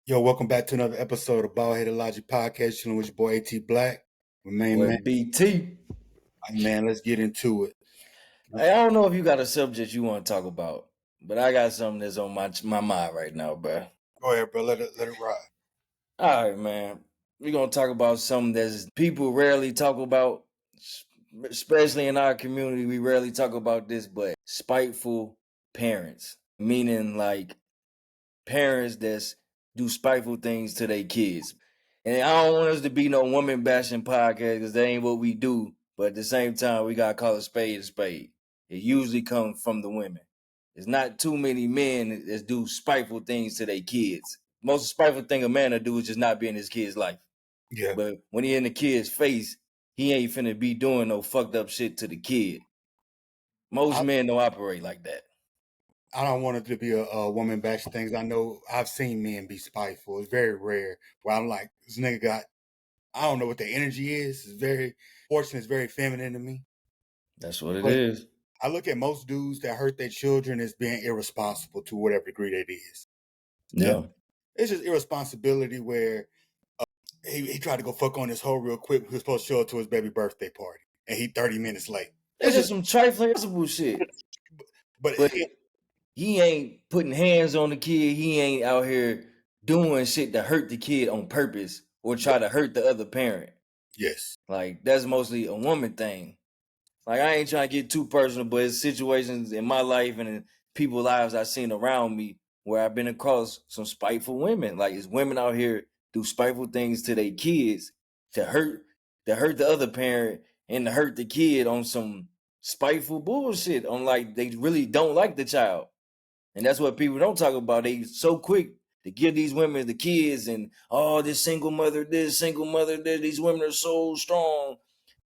Yo, welcome back to another episode of Bald Headed Logic Podcast, chilling with your boy AT Black. My main Boy, man, BT. man, let's get into it. Hey, I don't know if you got a subject you want to talk about, but I got something that's on my mind right now, bro. Go ahead, bro. Let it ride. All right, man. We're gonna talk about something that people rarely talk about, especially in our community. We rarely talk about this, but spiteful parents, meaning like parents that do spiteful things to their kids. And I don't want us to be no woman bashing podcast because that ain't what we do. But at the same time, we gotta call a spade a spade. It usually comes from the women. There's not too many men that do spiteful things to their kids. Most spiteful thing a man will do is just not be in his kid's life. Yeah, But when he in the kid's face, he ain't finna be doing no fucked up shit to the kid. Most I, men don't operate like that. I don't want it to be a woman bash things. I know I've seen men be spiteful. It's very rare. Where I'm like, this nigga got, I don't know what the energy is. It's very, fortune is very feminine to me. That's what it But is. I look at most dudes that hurt their children as being irresponsible to whatever degree that is. Yeah. Yeah. It's just irresponsibility where he tried to go fuck on this hoe real quick. He was supposed to show up to his baby birthday party, and he 30 minutes late. It's It's just just, some trifling possible shit. but But he ain't putting hands on the kid. He ain't out here doing shit to hurt the kid on purpose or try to hurt the other parent. yes, Like that's mostly a woman thing. Like I ain't trying to get too personal, but it's situations in my life and in people's lives I've seen around me where I've been across some spiteful women. Like it's women out here do spiteful things to their kids to hurt the other parent and to hurt the kid on some spiteful bullshit. On like they really don't like the child. And that's what people don't talk about. They so quick to give these women the kids and this single mother, these women are so strong.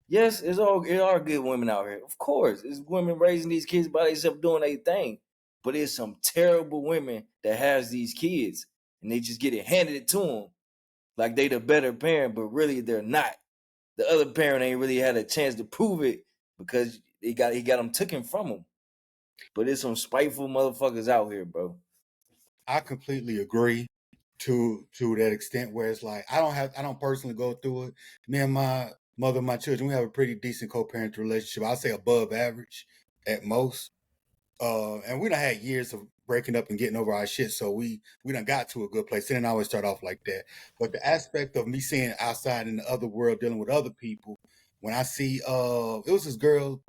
Yes, it are good women out here. Of course. It's women raising these kids by themselves doing their thing. But it's some terrible women that has these kids and they just get it handed it to them. Like they the better parent, but really they're not. The other parent ain't really had a chance to prove it because he got them taken from them. But it's some spiteful motherfuckers out here, bro. I completely agree to that extent. Where it's like I don't personally go through it. Me and my mother, and my children, we have a pretty decent co-parent relationship. I'll say above average at most. And we done had years of breaking up and getting over our shit, so we done got to a good place. It didn't always start off like that. But the aspect of me seeing outside in the other world, dealing with other people, when I see it was this girl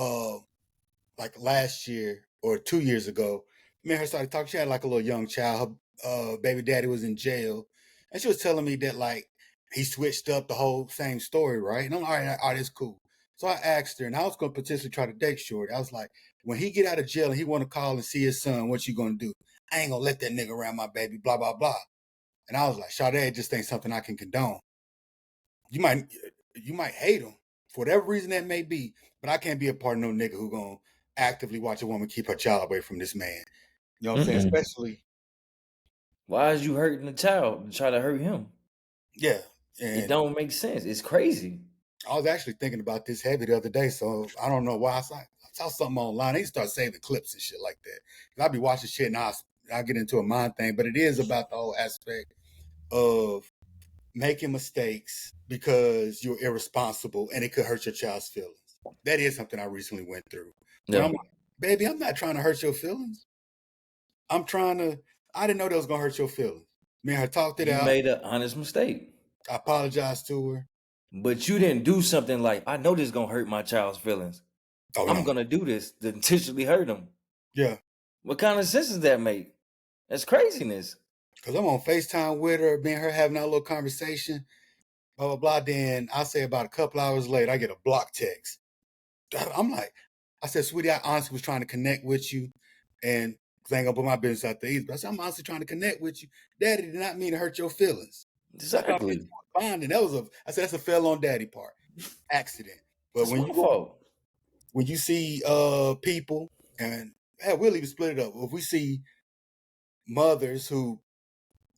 like last year or 2 years ago, me and her started talking. She had like a little young child. Her baby daddy was in jail, and she was telling me that like he switched up the whole same story, right? And I'm like, all right, that's cool. So I asked her, and I was going to potentially try to date Shorty. I was like, when he get out of jail and he want to call and see his son, what you going to do? I ain't going to let that nigga around my baby, blah, blah, blah. And I was like, Sade just ain't something I can condone. You might you might hate him for whatever reason that may be, but I can't be a part of no nigga who going to actively watch a woman keep her child away from this man. You know what I'm saying? Mm-mm. Especially, Why is you hurting the child to try to hurt him? yeah. It And don't make sense. It's crazy. I was actually thinking about this heavy the other day, so I don't know why. I saw something online. They start saving clips and shit like that. And I'll be watching shit and I'll get into a mind thing, but it is about the whole aspect of making mistakes because you're irresponsible and it could hurt your child's feelings. That is something I recently went through. Where I'm Yeah. like, baby, I'm not trying to hurt your feelings. I'm trying to, I didn't know that was going to hurt your feelings. Me and her talked it You out. made an honest mistake. I apologized to her. But you didn't do something like, I know this is gonna hurt my child's feelings. Oh, I'm no. gonna do this to intentionally hurt him. Yeah. What kind of sense does that make? That's craziness. Because I'm on FaceTime with her, me and her having our little conversation, blah, blah, blah. Then I say about a couple hours later, I get a block text. I'm like, I said, sweetie, I honestly was trying to connect with you. And because I ain't going to put my business out there either. But I said, I'm honestly trying to connect with you. Daddy did not mean to hurt your feelings. I thought we Exactly. were bonding. I said, that's a fail on daddy part. Accident. But It's my fault. when you see people, and we'll even split it up. If we see mothers who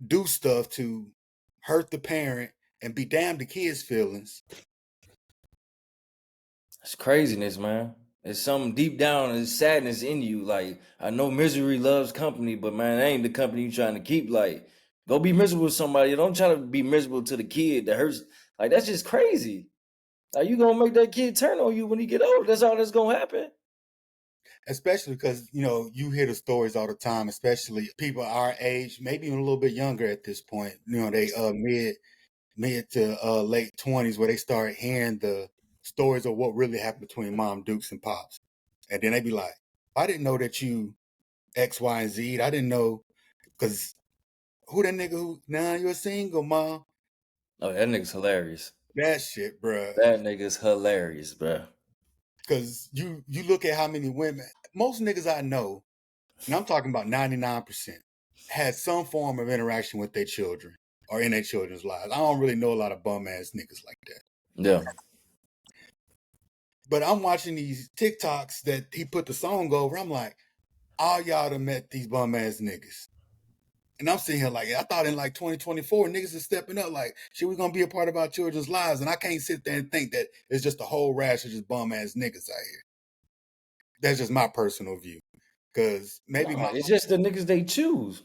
do stuff to hurt the parent and be damned the kids' feelings. It's craziness, man. It's something deep down, it's sadness in you. Like, I know misery loves company, but man, it ain't the company you trying to keep. Like, Go be miserable with somebody. Don't try to be miserable to the kid that hurts. Like, that's just crazy. Like, you gonna make that kid turn on you when he get old. That's all that's gonna happen. Especially because, you hear the stories all the time, especially people our age, maybe even a little bit younger at this point. They mid to late 20s, where they start hearing the stories of what really happened between Mom Dukes and Pops. And then they be like, I didn't know that you X, Y, and Z. I didn't know, because who that nigga who, now you're single, Mom? Oh, that nigga's hilarious. That shit, bruh. That nigga's hilarious, bro. Because you look at how many women, most niggas I know, and I'm talking about 99%, had some form of interaction with their children or in their children's lives. I don't really know a lot of bum ass niggas like that. Yeah. But I'm watching these TikToks that he put the song over. I'm like, all y'all done met these bum ass niggas. And I'm sitting here like, I thought in like 2024, niggas is stepping up like, shit, we gonna be a part of our children's lives. And I can't sit there and think that it's just a whole rash of just bum ass niggas out here. That's just my personal view. Because maybe it's just the niggas they choose.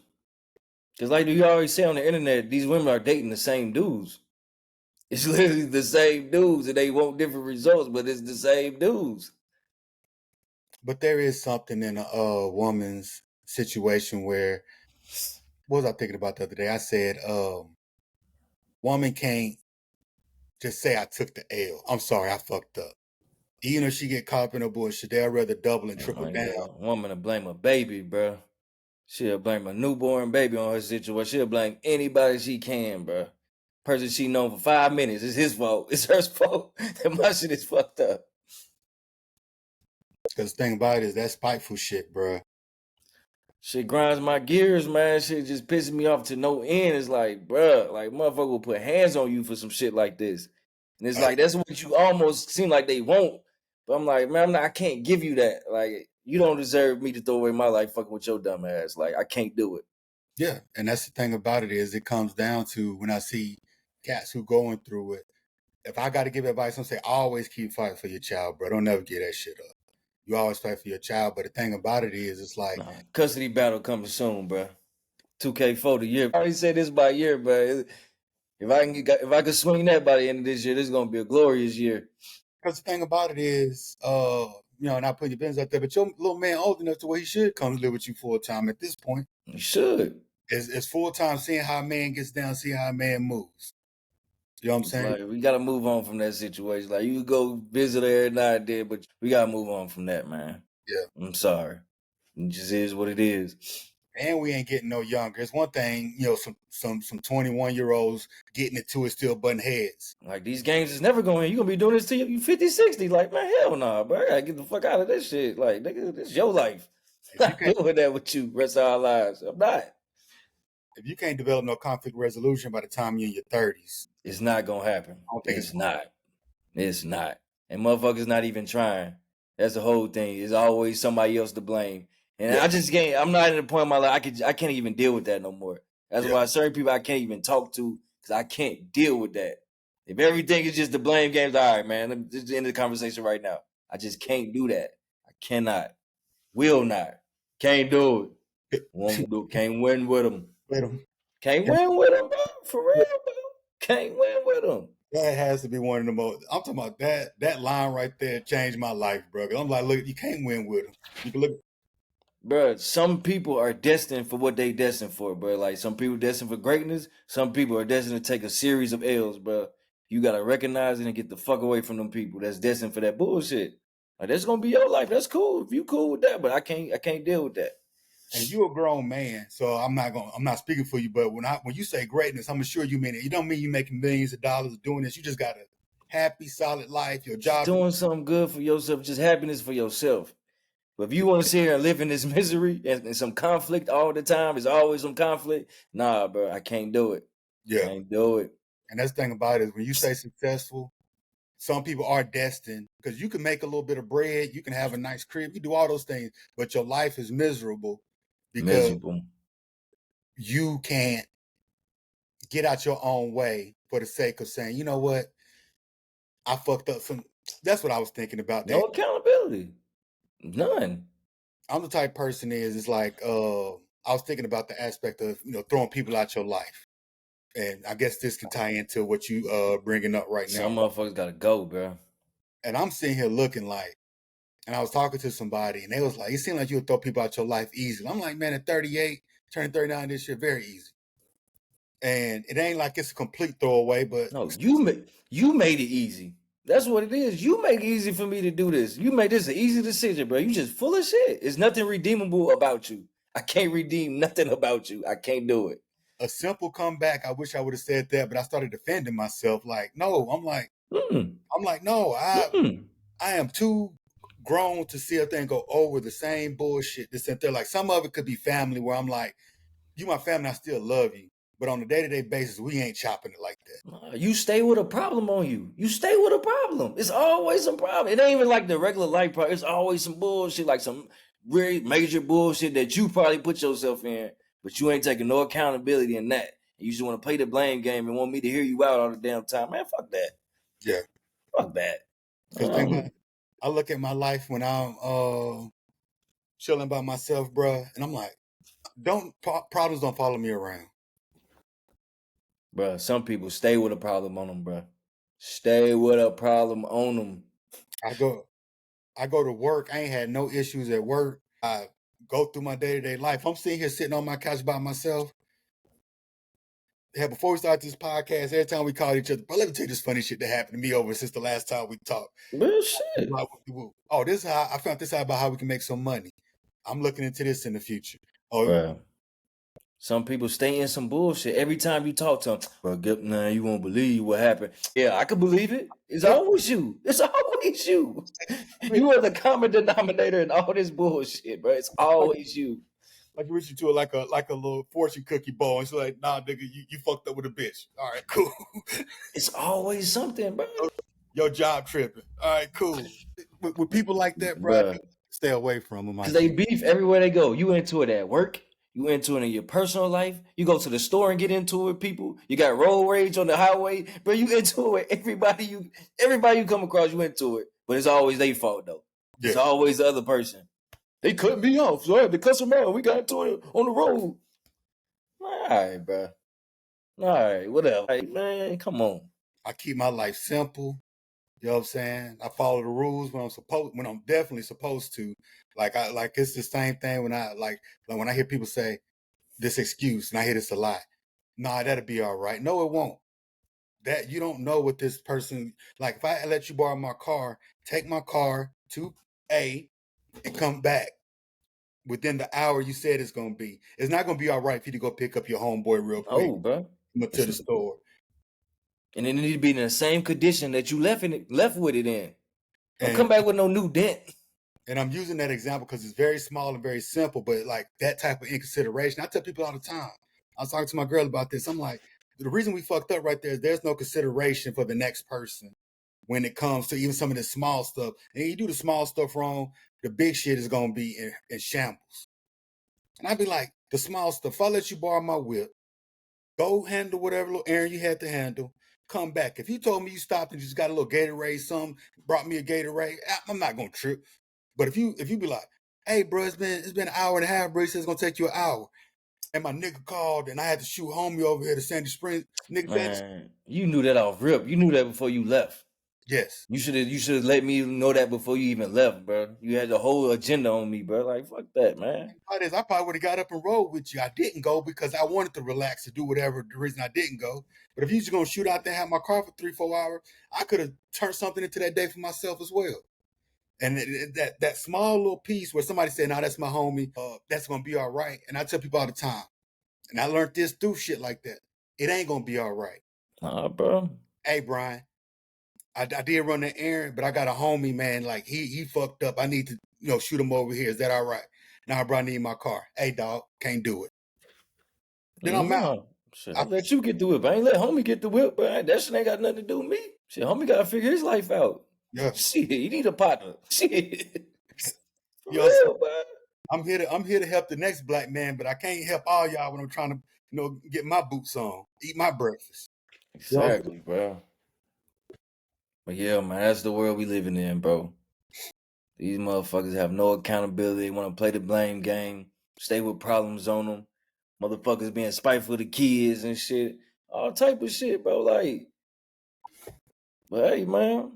Because like you always say on the internet, these women are dating the same dudes. It's literally the same dudes, and they want different results, but it's the same dudes. But there is something in a woman's situation where, what was I thinking about the other day? I said, woman can't just say I took the L. I'm sorry, I fucked up. Even if she get caught up in a bullshit, they'll rather double and triple down. Woman to blame a baby, bro. She'll blame a newborn baby on her situation. She'll blame anybody she can, bro. Person she known for 5 minutes. It's his fault. It's her fault. That my shit is fucked up. Because the thing about it is that spiteful shit, bro. Shit grinds my gears, man. Shit just pisses me off to no end. It's like, bruh, like motherfucker will put hands on you for some shit like this. And it's like, that's what you almost seem like they won't. But I'm like, man, I can't give you that. Like, you don't deserve me to throw away my life fucking with your dumb ass. Like, I can't do it. Yeah, and that's the thing about it is it comes down to when I see cats who going through it. If I got to give advice, I'm saying always keep fighting for your child, bro. Don't never get that shit up. You always fight for your child, but the thing about it is, it's like custody battle coming soon, bro. 2K4 the year. I already said this by year, bro. If I can swing that by the end of this year, this is gonna be a glorious year. Because the thing about it is, not putting your business out there, but your little man old enough to where he should come live with you full time at this point. He should. It's full time seeing how a man gets down, see how a man moves. You know what I'm saying? Like, we gotta move on from that situation. Like, you go visit her every now and then, but we gotta move on from that, man. Yeah. I'm sorry. It just is what it is. And we ain't getting no younger. It's one thing, some 21-year-olds getting it to it, still butting heads. Like, these games is never going. You gonna be doing this till you 50, 60. Like, man, hell nah, bro. I gotta get the fuck out of this shit. Like, nigga, this is your life. I'm not doing that with you rest of our lives. I'm not. If you can't develop no conflict resolution by the time you're in your 30s, it's not gonna happen. It's not. It's not. And motherfuckers not even trying. That's the whole thing. It's always somebody else to blame. And I just can't. I'm not at the point in my life I can't even deal with that no more. That's why certain people I can't even talk to because I can't deal with that. If everything is just the blame games, all right, man. Let's just end the conversation right now. I just can't do that. I cannot. Will not. Can't do it. Won't do it. Can't win with them. Can't win with them, bro. For real, bro. Can't win with them. That has to be one of the most. I'm talking about that line right there changed my life, bro. I'm like, look, you can't win with them. You can look. Bro, some people are destined for what they destined for, bro. Like, some people destined for greatness. Some people are destined to take a series of L's, bro. You gotta recognize it and get the fuck away from them people that's destined for that bullshit. Like, that's gonna be your life. That's cool if you cool with that, but I can't deal with that. And you a grown man, so I'm not speaking for you, but when you say greatness, I'm sure you mean it. You don't mean you making millions of dollars doing this. You just got a happy, solid life. Your job, doing something good for yourself, just happiness for yourself. But if you want to sit here and live in this misery and some conflict all the time, there's always some conflict. Nah, bro, I can't do it. Yeah, can't do it. And that's the thing about it is when you say successful, some people are destined because you can make a little bit of bread, you can have a nice crib, you do all those things, but your life is miserable because you can't get out your own way for the sake of saying, you know what, I fucked up some. That's what I was thinking about. No accountability. None. I'm the type of person it's like, I was thinking about the aspect of, throwing people out your life. And I guess this can tie into what you bringing up right now. Some motherfuckers gotta go, bro. And I'm sitting here looking like, and I was talking to somebody, and they was like, it seemed like you would throw people out your life easily. I'm like, man, at 38, turning 39 this year, very easy. And it ain't like it's a complete throwaway, but No, you made it easy. That's what it is. You make it easy for me to do this. You made this an easy decision, bro. You just full of shit. There's nothing redeemable about you. I can't redeem nothing about you. I can't do it. a simple comeback. I wish I would have said that, but I started defending myself. Like, no, I'm like, no, I am too grown to sit there and go over the same bullshit that's sit there. Like some of it could be family where I'm like, you my family, I still love you. But on a day-to-day basis, we ain't chopping it like that. You stay with a problem on you. You stay with a problem. It's always some problem. It ain't even like the regular life problem. It's always some bullshit, like some really major bullshit that you probably put yourself in, but you ain't taking no accountability in that. You just want to play the blame game and want me to hear you out all the damn time. Man, fuck that. Yeah. Fuck that. Because I look at my life when I'm chilling by myself, bruh, and I'm like, problems don't follow me around. Bruh, some people stay with a problem on them, bruh. Stay with a problem on them. I go to work. I ain't had no issues at work. I go through my day-to-day life. I'm sitting here sitting on my couch by myself. Yeah, before we start this podcast, every time we call each other, but let me tell you this funny shit that happened to me over since the last time we talked. Real shit. Oh, this is how I found this out about how we can make some money. I'm looking into this in the future. Oh, bruh. Some people stay in some bullshit. Every time you talk to them, bro, nah, you won't believe what happened. Yeah, I can believe it. It's always you. It's always you. You are the common denominator in all this bullshit, bro. It's always you. Like you reach into like a little fortune cookie bowl. It's like, nah, nigga, you fucked up with a bitch. All right, cool. It's always something, bro. Your job tripping. All right, cool. With people like that, bro, stay away from them. Because they beef everywhere they go. You into it at work. You into it in your personal life. You go to the store and get into it with people. You got road rage on the highway, bro. You into it. Everybody you come across, you into it. But it's always their fault though. Yeah. It's always the other person. They cut me off, so I had to cut them out. We got into it on the road. All right, bro. All right, whatever. Hey, man, come on. I keep my life simple. You know what I'm saying? I follow the rules when I'm definitely supposed to. Like it's the same thing when when I hear people say this excuse and I hear this a lot. Nah, that'll be all right. No, it won't. That you don't know what this person like. If I let you borrow my car, take my car to A and come back within the hour you said it's gonna be. It's not gonna be all right for you to go pick up your homeboy real quick. Oh, bro. To the store. And it need to be in the same condition that you left with it in. Don't come back with no new dent. And I'm using that example because it's very small and very simple, but like that type of inconsideration. I tell people all the time. I was talking to my girl about this. I'm like, the reason we fucked up right there is there's no consideration for the next person when it comes to even some of the small stuff. And you do the small stuff wrong, the big shit is going to be in shambles. And I'd be like, the small stuff, if I let you borrow my whip, go handle whatever little errand you had to handle, come back. If you told me you stopped and just got a little Gatorade, brought me a Gatorade, I'm not going to trip. But if you be like, hey, bro, it's been an hour and a half, bro, he says it's going to take you an hour. And my nigga called and I had to shoot homie over here to Sandy Springs. Nigga, man, you knew that off rip. You knew that before you left. Yes. You should have let me know that before you even left, bro. You had the whole agenda on me, bro. Like, fuck that, man. I probably would have got up and rolled with you. I didn't go because I wanted to relax and do whatever the reason I didn't go. But if you just going to shoot out there and have my car for 3-4 hours, I could have turned something into that day for myself as well. And that small little piece where somebody said, "No, that's my homie. That's gonna be all right." And I tell people all the time, and I learned this through shit like that. It ain't gonna be all right. Bro. Hey, Brian, I did run the errand, but I got a homie, man. Like he fucked up. I need to shoot him over here. Is that all right? Now, bro, I need my car. Hey, dog, can't do it. Then I'm out. Shit, I let you get the whip. I ain't let homie get the whip, bro. That shit ain't got nothing to do with me. Shit, homie gotta figure his life out. Yeah. Shit, you need a partner. Shit. Real, I'm here to help the next black man, but I can't help all y'all when I'm trying to, get my boots on, eat my breakfast. Exactly, bro. But yeah, man, that's the world we living in, bro. These motherfuckers have no accountability. They want to play the blame game. stay with problems on them, motherfuckers being spiteful to kids and shit, all type of shit, bro. Like, but hey, man,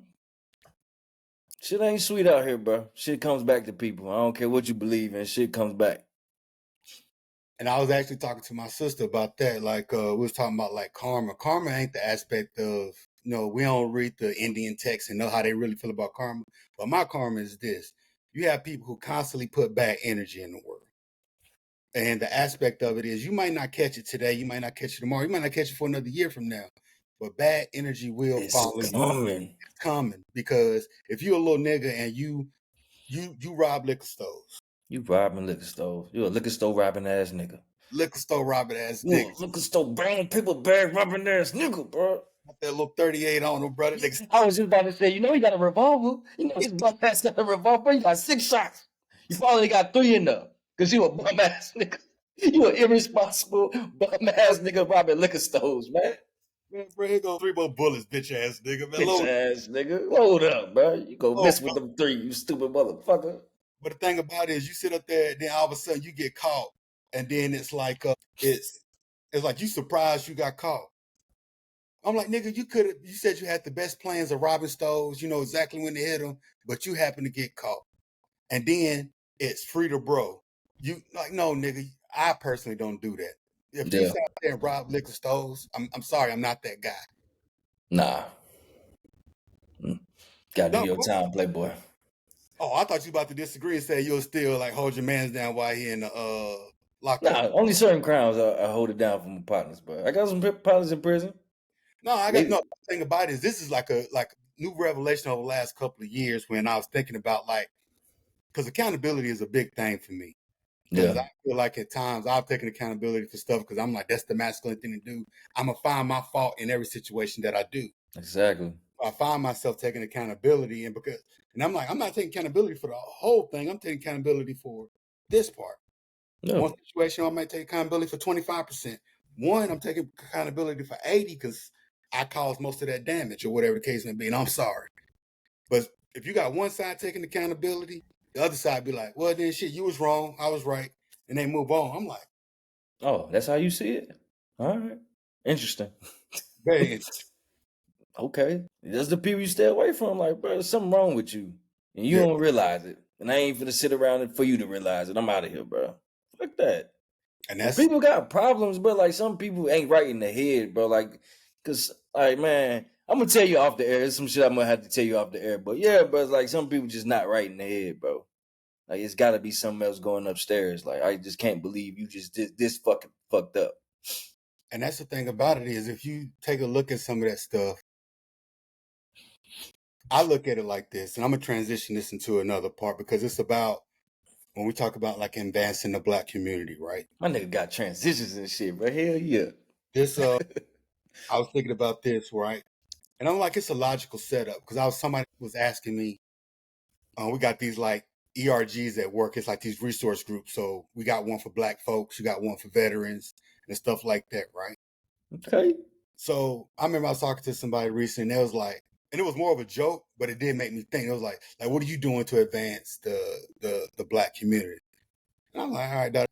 shit ain't sweet out here, bro. Shit comes back to people. I don't care what you believe in. Shit comes back. And I was actually talking to my sister about that. Like, we was talking about like karma. Karma ain't the aspect of, we don't read the Indian text and know how they really feel about karma. But my karma is this. You have people who constantly put bad energy in the world. And the aspect of it is you might not catch it today. You might not catch it tomorrow. You might not catch it for another year from now. But bad energy will It's follow you. coming. It's coming. Because if you're a little nigga and you rob liquor stores. You robbing liquor store. You a liquor store robbing ass nigga. Liquor store robbing ass You nigga. a liquor store brown paper bag robbing ass nigga, bro. Got that little 38 on him, brother. I was just about to say, he got a revolver. This bum ass got a revolver. You got 6 shots. You probably got 3 in there. Cause you a bum ass nigga. You an irresponsible bum ass nigga robbing liquor stores, man. Man, bro, here go 3 more bullets, bitch ass nigga. Man, Bitch ass nigga. Load up, bro. You go mess with them 3, you stupid motherfucker. But the thing about it is you sit up there, then all of a sudden you get caught. And then it's like it's like you surprised you got caught. I'm like, nigga, you said you had the best plans of robbing stores, you know exactly when to hit them, but you happen to get caught. And then it's free to bro. You like, no, nigga, I personally don't do that. If you sit out there and rob liquor stores, I'm sorry, I'm not that guy. Nah. Gotta do your time, playboy. Oh, I thought you about to disagree and say you'll still like hold your man's down while he in the lockup. Nah, only certain crimes I hold it down for my partners, but I got some partners in prison. No, I got no thing about it is this is like a new revelation over the last couple of years when I was thinking about because accountability is a big thing for me. Because I feel like at times I've taken accountability for stuff because I'm like, that's the masculine thing to do. I'm going to find my fault in every situation that I do. Exactly. I find myself taking accountability and I'm like, I'm not taking accountability for the whole thing. I'm taking accountability for this part. No. One situation I might take accountability for 25%. One, I'm taking accountability for 80 because I caused most of that damage or whatever the case may be. And I'm sorry. But if you got one side taking accountability, the other side be like, well, then shit, you was wrong. I was right. And they move on. I'm like, oh, that's how you see it? All right. Interesting. very interesting. Okay. That's the people you stay away from. Like, bro, there's something wrong with you. And you don't realize it. And I ain't finna sit around for you to realize it. I'm out of here, bro. Fuck that. And that's people got problems, but like some people ain't right in the head, bro. Like, cause like, man, I'm gonna tell you off the air. There's some shit I'm gonna have to tell you off the air. But yeah, bro, it's like some people just not right in the head, bro. Like it's gotta be something else going upstairs. Like I just can't believe you just did this fucking fucked up. And that's the thing about it is if you take a look at some of that stuff, I look at it like this, and I'm gonna transition this into another part because it's about when we talk about like advancing the Black community, right? My nigga got transitions and shit, bro. Hell yeah. This I was thinking about this, right? And I'm like, it's a logical setup because somebody was asking me, we got these like ERGs at work. It's like these resource groups. So we got one for Black folks, you got one for veterans and stuff like that, right? Okay. So I remember I was talking to somebody recently, and they was like, and it was more of a joke, but it did make me think. It was like, what are you doing to advance the Black community? And I'm like, all right,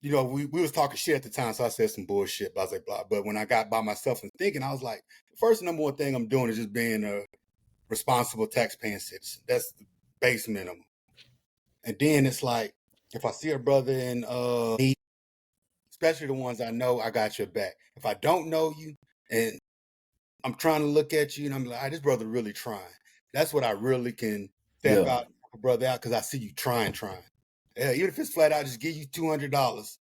we was talking shit at the time, so I said some bullshit, blah, blah, blah. But when I got by myself and thinking, I was like, the first number one thing I'm doing is just being a responsible tax-paying citizen. That's the base minimum. And then it's like, if I see a brother in need, especially the ones I know, I got your back. If I don't know you and I'm trying to look at you and I'm like, this brother really trying. That's what I really can step out, a brother out, because I see you trying. Yeah, even if it's flat out, just give you $200.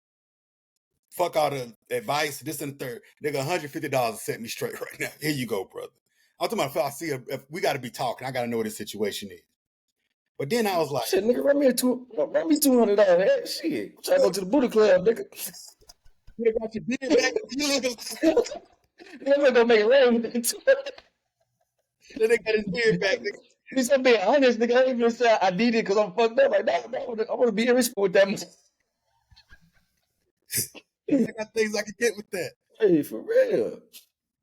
Fuck all the advice, this and the third. Nigga, $150 to set me straight right now. Here you go, brother. I'm talking about if I see if we got to be talking, I got to know what the situation is. But then I was like, shit, nigga, run me $200. Shit, I'm trying to go to the booty club, nigga. You got your beard back. I'm gonna make it rain. Then they got his beard back, nigga. He's gonna be honest, nigga. I ain't even say I need it because I'm fucked up. Like, nah, I want to be irresponsible with that. I got things I can get with that. Hey, for real.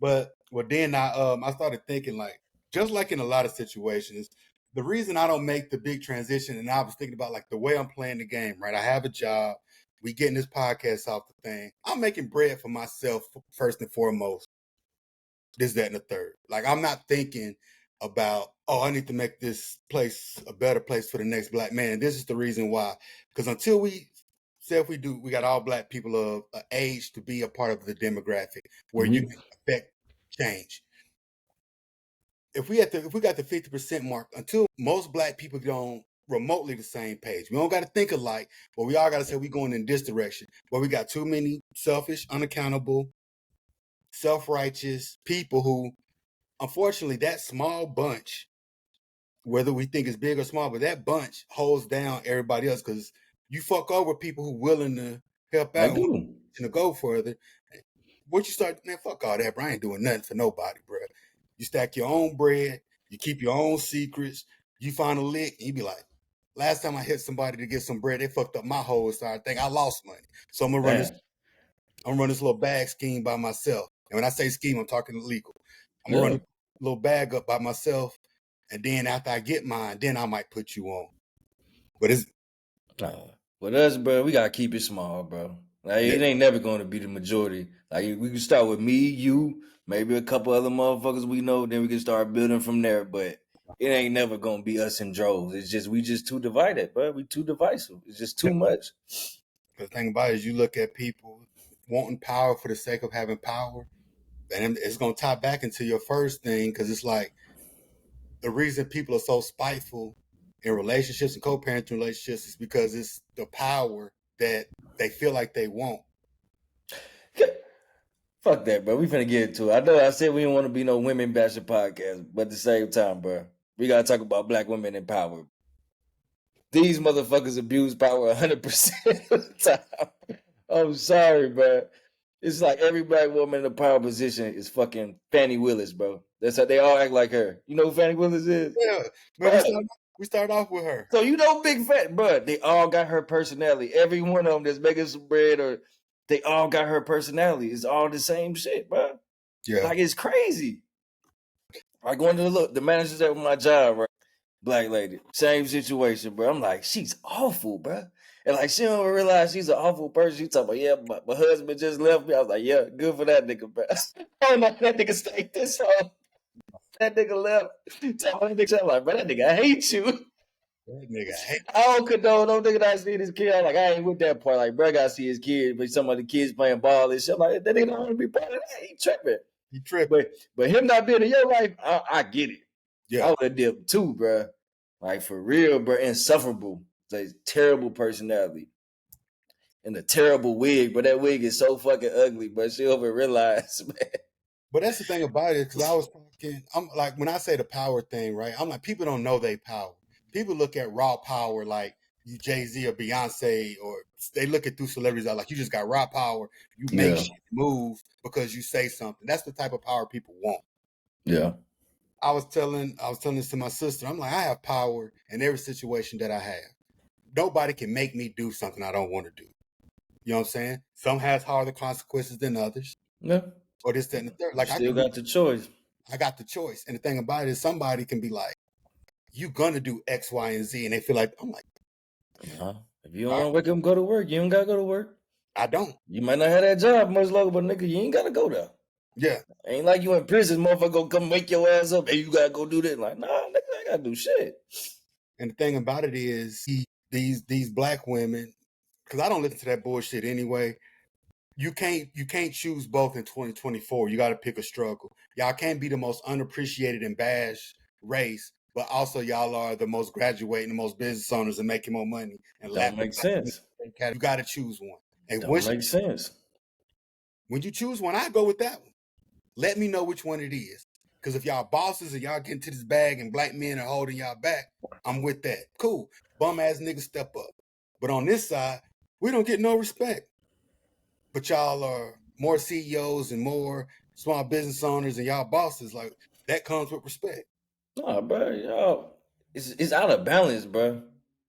But then I started thinking like, just like in a lot of situations, the reason I don't make the big transition, and I was thinking about like the way I'm playing the game, right? I have a job, We getting this podcast off the thing. I'm making bread for myself first and foremost. This, that, and the third. Like, I'm not thinking about, oh, I need to make this place a better place for the next black man. This is the reason why. Because until we say if we do, we got all black people of age to be a part of the demographic where you can affect change. If we got the 50% mark, until most black people get on remotely the same page, we don't got to think alike, but we all got to say we going in this direction. But we got too many selfish, unaccountable, self-righteous people who, unfortunately, that small bunch, whether we think it's big or small, but that bunch holds down everybody else, because you fuck over people who willing to help out and to go further. Once you start, man, fuck all that, bro. I ain't doing nothing for nobody, bro. You stack your own bread, you keep your own secrets, you find a lick, and you be like, last time I hit somebody to get some bread, they fucked up my whole side. I think I lost money. So I'm gonna run this little bag scheme by myself. And when I say scheme, I'm talking illegal. I'm gonna run a little bag up by myself, and then after I get mine, then I might put you on. But it's with us, bro, we gotta keep it small, bro. Like, it ain't never gonna be the majority. Like, we can start with me, you, maybe a couple other motherfuckers we know, then we can start building from there. But it ain't never gonna be us in droves. It's just we just too divided, bro. We too divisive. It's just too much. The thing about it is, you look at people wanting power for the sake of having power, and it's gonna tie back into your first thing, because it's like the reason people are so spiteful in relationships and co-parenting relationships is because it's the power that they feel like they want. Fuck that, bro. We finna get into it. I know I said we don't want to be no women bashing podcast, but at the same time, bro, we gotta talk about black women in power. These motherfuckers abuse power 100% of the time. I'm sorry, bro. It's like every black woman in a power position is fucking Fannie Willis, bro. That's how they all act like her. You know who Fannie Willis is? Yeah, but we start off with her. So you know, big fat, bro. They all got her personality. Every one of them that's making some bread, or they all got her personality. It's all the same shit, bro. Yeah, like, it's crazy. I go into the manager's at my job, right? Black lady, same situation, bro. I'm like, she's awful, bro. And like, she don't realize she's an awful person. She talking about, yeah, my husband just left me. I was like, yeah, good for that nigga, bro. Oh no, that nigga stayed this home. That nigga left. That nigga, I'm like, bro, that nigga hate you. That nigga hate. I don't condone no nigga that see his kid. I'm like, I ain't with that part. Like, bro, gotta see his kid, but some of the kids playing ball and shit. I'm like, that nigga don't want to be part of that. He tripping. He tripping. But him not being in your life, I get it. Yeah, I would have dipped too, bro. Like, for real, bro. Insufferable. Like, terrible personality. And a terrible wig, but that wig is so fucking ugly, but she over realize, man. but that's the thing about it, because I was talking, I'm like, when I say the power thing, right? I'm like, people don't know they power. People look at raw power like you Jay-Z or Beyonce, or they look at through celebrities like, you just got raw power. You make shit move because you say something. That's the type of power people want. Yeah. I was telling this to my sister. I'm like, I have power in every situation that I have. Nobody can make me do something I don't want to do. You know what I'm saying? Some has harder consequences than others. Yeah. Or this, that, and the third. Like, I still got the choice. I got the choice. And the thing about it is, somebody can be like, you gonna do X, Y, and Z. And they feel like, I'm like, if you don't want to wake up and go to work, you don't got to go to work. I don't. You might not have that job much longer, but nigga, you ain't got to go there. Yeah. Ain't like you in prison, motherfucker gonna come wake your ass up and you got to go do that. Like, nah, nigga, I ain't got to do shit. And the thing about it is, these black women, because I don't listen to that bullshit anyway. You can't choose both in 2024. You got to pick a struggle. Y'all can't be the most unappreciated and bashed race, but also y'all are the most graduating, the most business owners, and making more money. And Don't make sense. You got to choose one. And don't make sense. When you choose one, I go with that one. Let me know which one it is. Because if y'all bosses and y'all get into this bag and black men are holding y'all back, I'm with that. Cool. Bum ass niggas step up. But on this side, we don't get no respect. But y'all are more CEOs and more small business owners and y'all bosses. Like, that comes with respect. Nah, bro, y'all, it's out of balance, bro.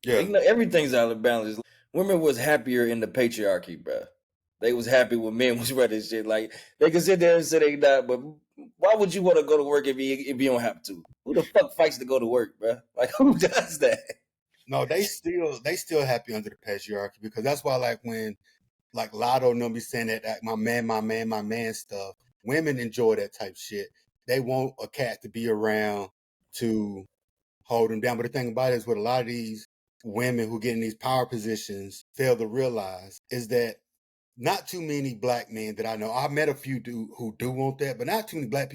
Yeah. You know, everything's out of balance. Women was happier in the patriarchy, bro. They was happy when men was running shit. Like, they can sit there and say they not, but why would you want to go to work if you don't have to? Who the fuck fights to go to work, bro? Like, who does that? No, they still happy under the patriarchy because that's why like when like Lotto and them be saying that like, my man stuff. Women enjoy that type shit. They want a cat to be around to hold them down. But the thing about it is what a lot of these women who get in these power positions fail to realize is that not too many black men that I know. I've met a few who do want that, but not too many black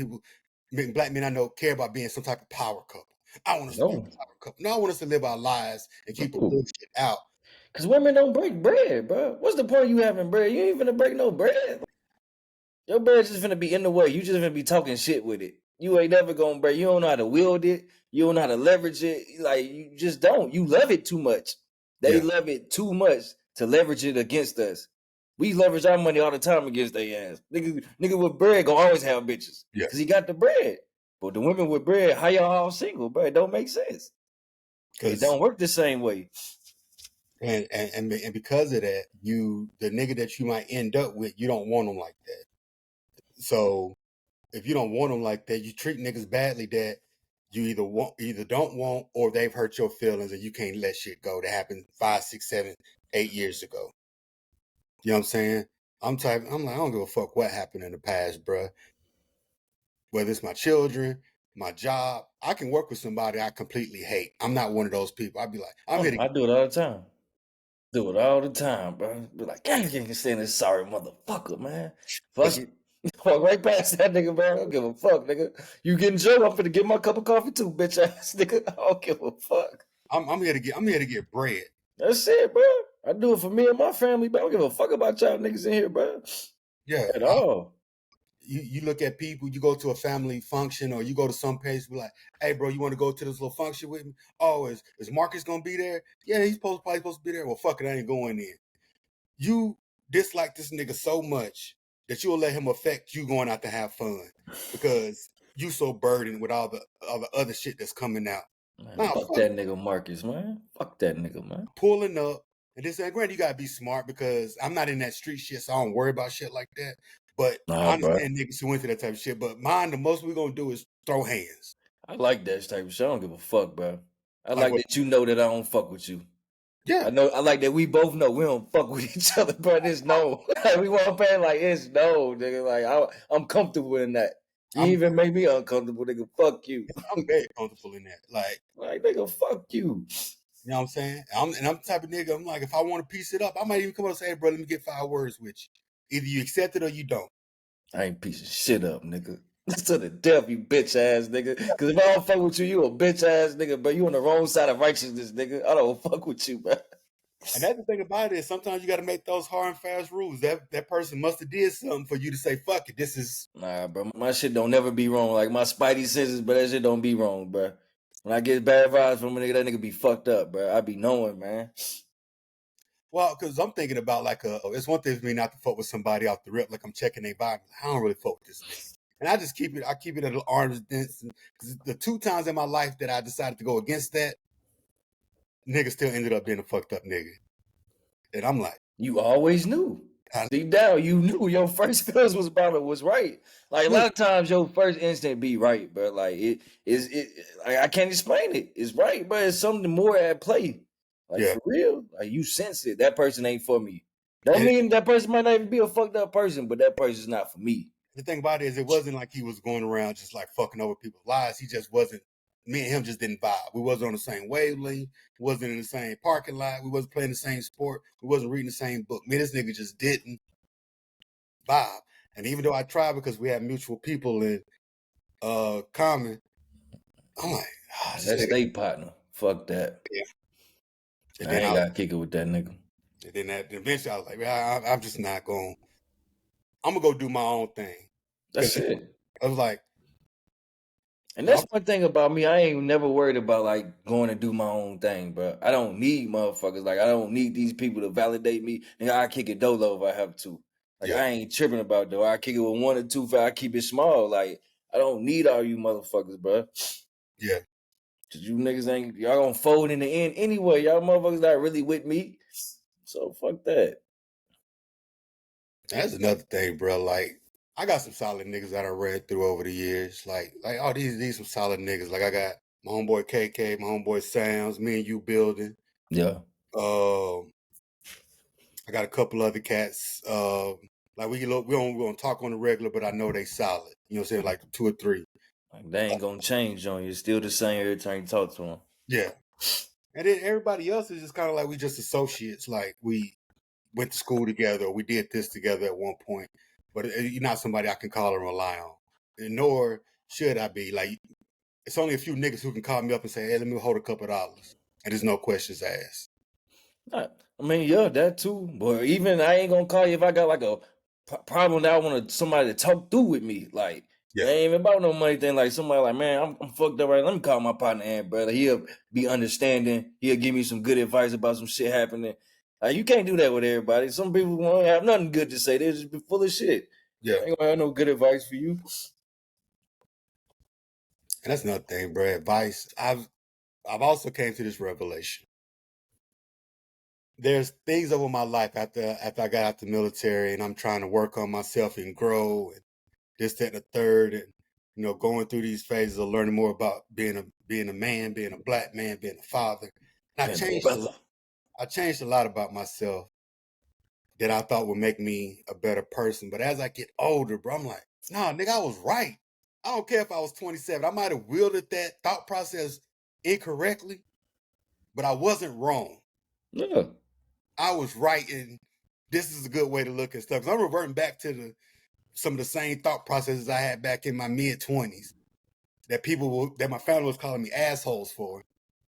men I know care about being some type of power couple. I want us to be a No, power couple. No, I want us to live our lives and keep the no. bullshit out. Because women don't break bread, bro. What's the point of you having bread? You ain't finna break no bread. Your bread just finna be in the way. You just finna be talking shit with it. You ain't never gonna break. You don't know how to wield it. You don't know how to leverage it. Like, you just don't. You love it too much. They Yeah, love it too much to leverage it against us. We leverage our money all the time against their ass. Nigga with bread gonna always have bitches. yeah. Cause he got the bread. But the women with bread, how y'all all single, bro? It don't make sense. It Because don't work the same way. and because of that, the nigga that you might end up with, you don't want them like that. So if you don't want them like that, you treat niggas badly that you either don't want, or they've hurt your feelings and you can't let shit go that happened 5, 6, 7, 8 years ago. You know what I'm saying? I'm like, I don't give a fuck what happened in the past, bruh. Whether it's my children, my job, I can work with somebody I completely hate. I'm not one of those people. I'd be like, I'm here Oh, to I do it all the time. Do it all the time, bro. Be like, gang, you can stand this sorry motherfucker, man. Fuck because it. Walk right past that nigga, bro. I don't give a fuck, nigga. You getting Joe? I'm finna get my cup of coffee too, bitch ass nigga. I don't give a fuck. I'm here to get bread. That's it, bro. I do it for me and my family, but I don't give a fuck about y'all niggas in here, bro. Yeah, At all. you look at people, you go to a family function or you go to some place, be like, hey, bro, you want to go to this little function with me? Oh, is Marcus gonna be there? Yeah, probably supposed to be there. Well, fuck it, I ain't going in. You dislike this nigga so much that you'll let him affect you going out to have fun because you so burdened with all the other shit that's coming out. Man, Now, fuck fuck that nigga Marcus, man. Fuck that nigga, man. pulling up and this and granted, you gotta be smart because I'm not in that street shit, so I don't worry about shit like that. But Nah, I bro. understand niggas who into that type of shit. But mine, the most we gonna do is throw hands. I like that type of shit. I don't give a fuck, bro. I Like like what? that you know that I don't fuck with you. Yeah, I like that we both know we don't fuck with each other, bro. It's no. Like, we won't pay like it's no, nigga. Like, I'm comfortable in that. You I'm even make me uncomfortable, nigga. Fuck you. I'm very comfortable in that. Like, Like, nigga, fuck you. you know what I'm saying? I'm the type of nigga. I'm like, if I want to piece it up, I might even come up and say, hey, bro, let me get 5 words with you. Either you accept it or you don't. I ain't piece of shit up, nigga. To the death, you bitch ass nigga. Cause if I don't fuck with you, you a bitch ass nigga, but you on the wrong side of righteousness, nigga. I don't fuck with you, bro. And that's the thing about it is sometimes you got to make those hard and fast rules. That person must have did something for you to say, fuck it. This is Nah, bro. My shit don't never be wrong. Like, my spidey senses, but that shit don't be wrong, bro. When I get bad vibes from a nigga, that nigga be fucked up, bro. I be knowing, man. well, because I'm thinking about like it's one thing for me not to fuck with somebody off the rip, like I'm checking their vibe. I don't really fuck with this nigga. And I keep it at an arm's distance. Because the 2 times in my life that I decided to go against that, nigga still ended up being a fucked up nigga. And I'm like, You always knew. I Deep down, you knew your first feelings was right. Like, a knew. lot of times, your first instinct be right, but like like, I can't explain it. It's right, but it's something more at play. Like, Yeah. for real, like, you sense it. That person ain't for me. Don't And mean that person might not even be a fucked up person, but that person's not for me. the thing about it is, it wasn't like he was going around just like fucking over people's lives. He just wasn't. Me and him just didn't vibe. We wasn't on the same wavelength. Wasn't in the same parking lot. We wasn't playing the same sport. We wasn't reading the same book. Me and this nigga just didn't vibe. And even though I tried because we had mutual people in common, I'm like, this That nigga. state partner, fuck that. Yeah. And I then ain't got to kick it with that nigga. eventually I was like, I'm just not going. I'm gonna go do my own thing because That's it. I was like, And y'all, that's one thing about me. I ain't never worried about like going to do my own thing, bro. I don't need motherfuckers. Like, I don't need these people to validate me. And I kick it dolo if I have to. Like, yeah, I ain't tripping about though. I kick it with 1 or 2. I keep it small. Like, I don't need all you motherfuckers, bro. yeah. Cause you niggas ain't y'all gonna fold in the end anyway. Y'all motherfuckers not really with me. So fuck that. That's another thing, bro. Like, I got some solid niggas that I read through over the years. Like, oh, these some solid niggas. Like, I got my homeboy KK, my homeboy Sam's, me and you building. Yeah. I got a couple other cats. Like we don't talk on the regular, but I know they solid. You know what I'm saying? Like 2 or 3. Like they ain't gonna change on you. It's still the same every time you talk to them. Yeah. And then everybody else is just kind of like we just associates. Like we went to school together, or we did this together at one point. But you're not somebody I can call and rely on. And nor should I be. Like it's only a few niggas who can call me up and say, "Hey, let me hold a couple dollars," and there's no questions asked. I mean, yeah, that too. But even I ain't gonna call you if I got like a problem that I want somebody to talk through with me. Like it ain't even about no money thing. Like somebody like, man, I'm fucked up right. Let me call my partner, and brother, he'll be understanding. He'll give me some good advice about some shit happening. Like you can't do that with everybody. Some people won't have nothing good to say. They just be full of shit. Yeah, I ain't gonna have no good advice for you. and that's another thing, bro. Advice. I've also came to this revelation. There's things over my life after I got out the military, and I'm trying to work on myself and grow, and this, that, and the third, and going through these phases of learning more about being a man, being a black man, being a father. And I changed a lot about myself that I thought would make me a better person. But as I get older, bro, I'm like, nah, nigga, I was right. I don't care if I was 27. I might have wielded that thought process incorrectly, but I wasn't wrong. Yeah. I was right, and this is a good way to look at stuff. 'Cause I'm reverting back to some of the same thought processes I had back in my mid-20s that my family was calling me assholes for.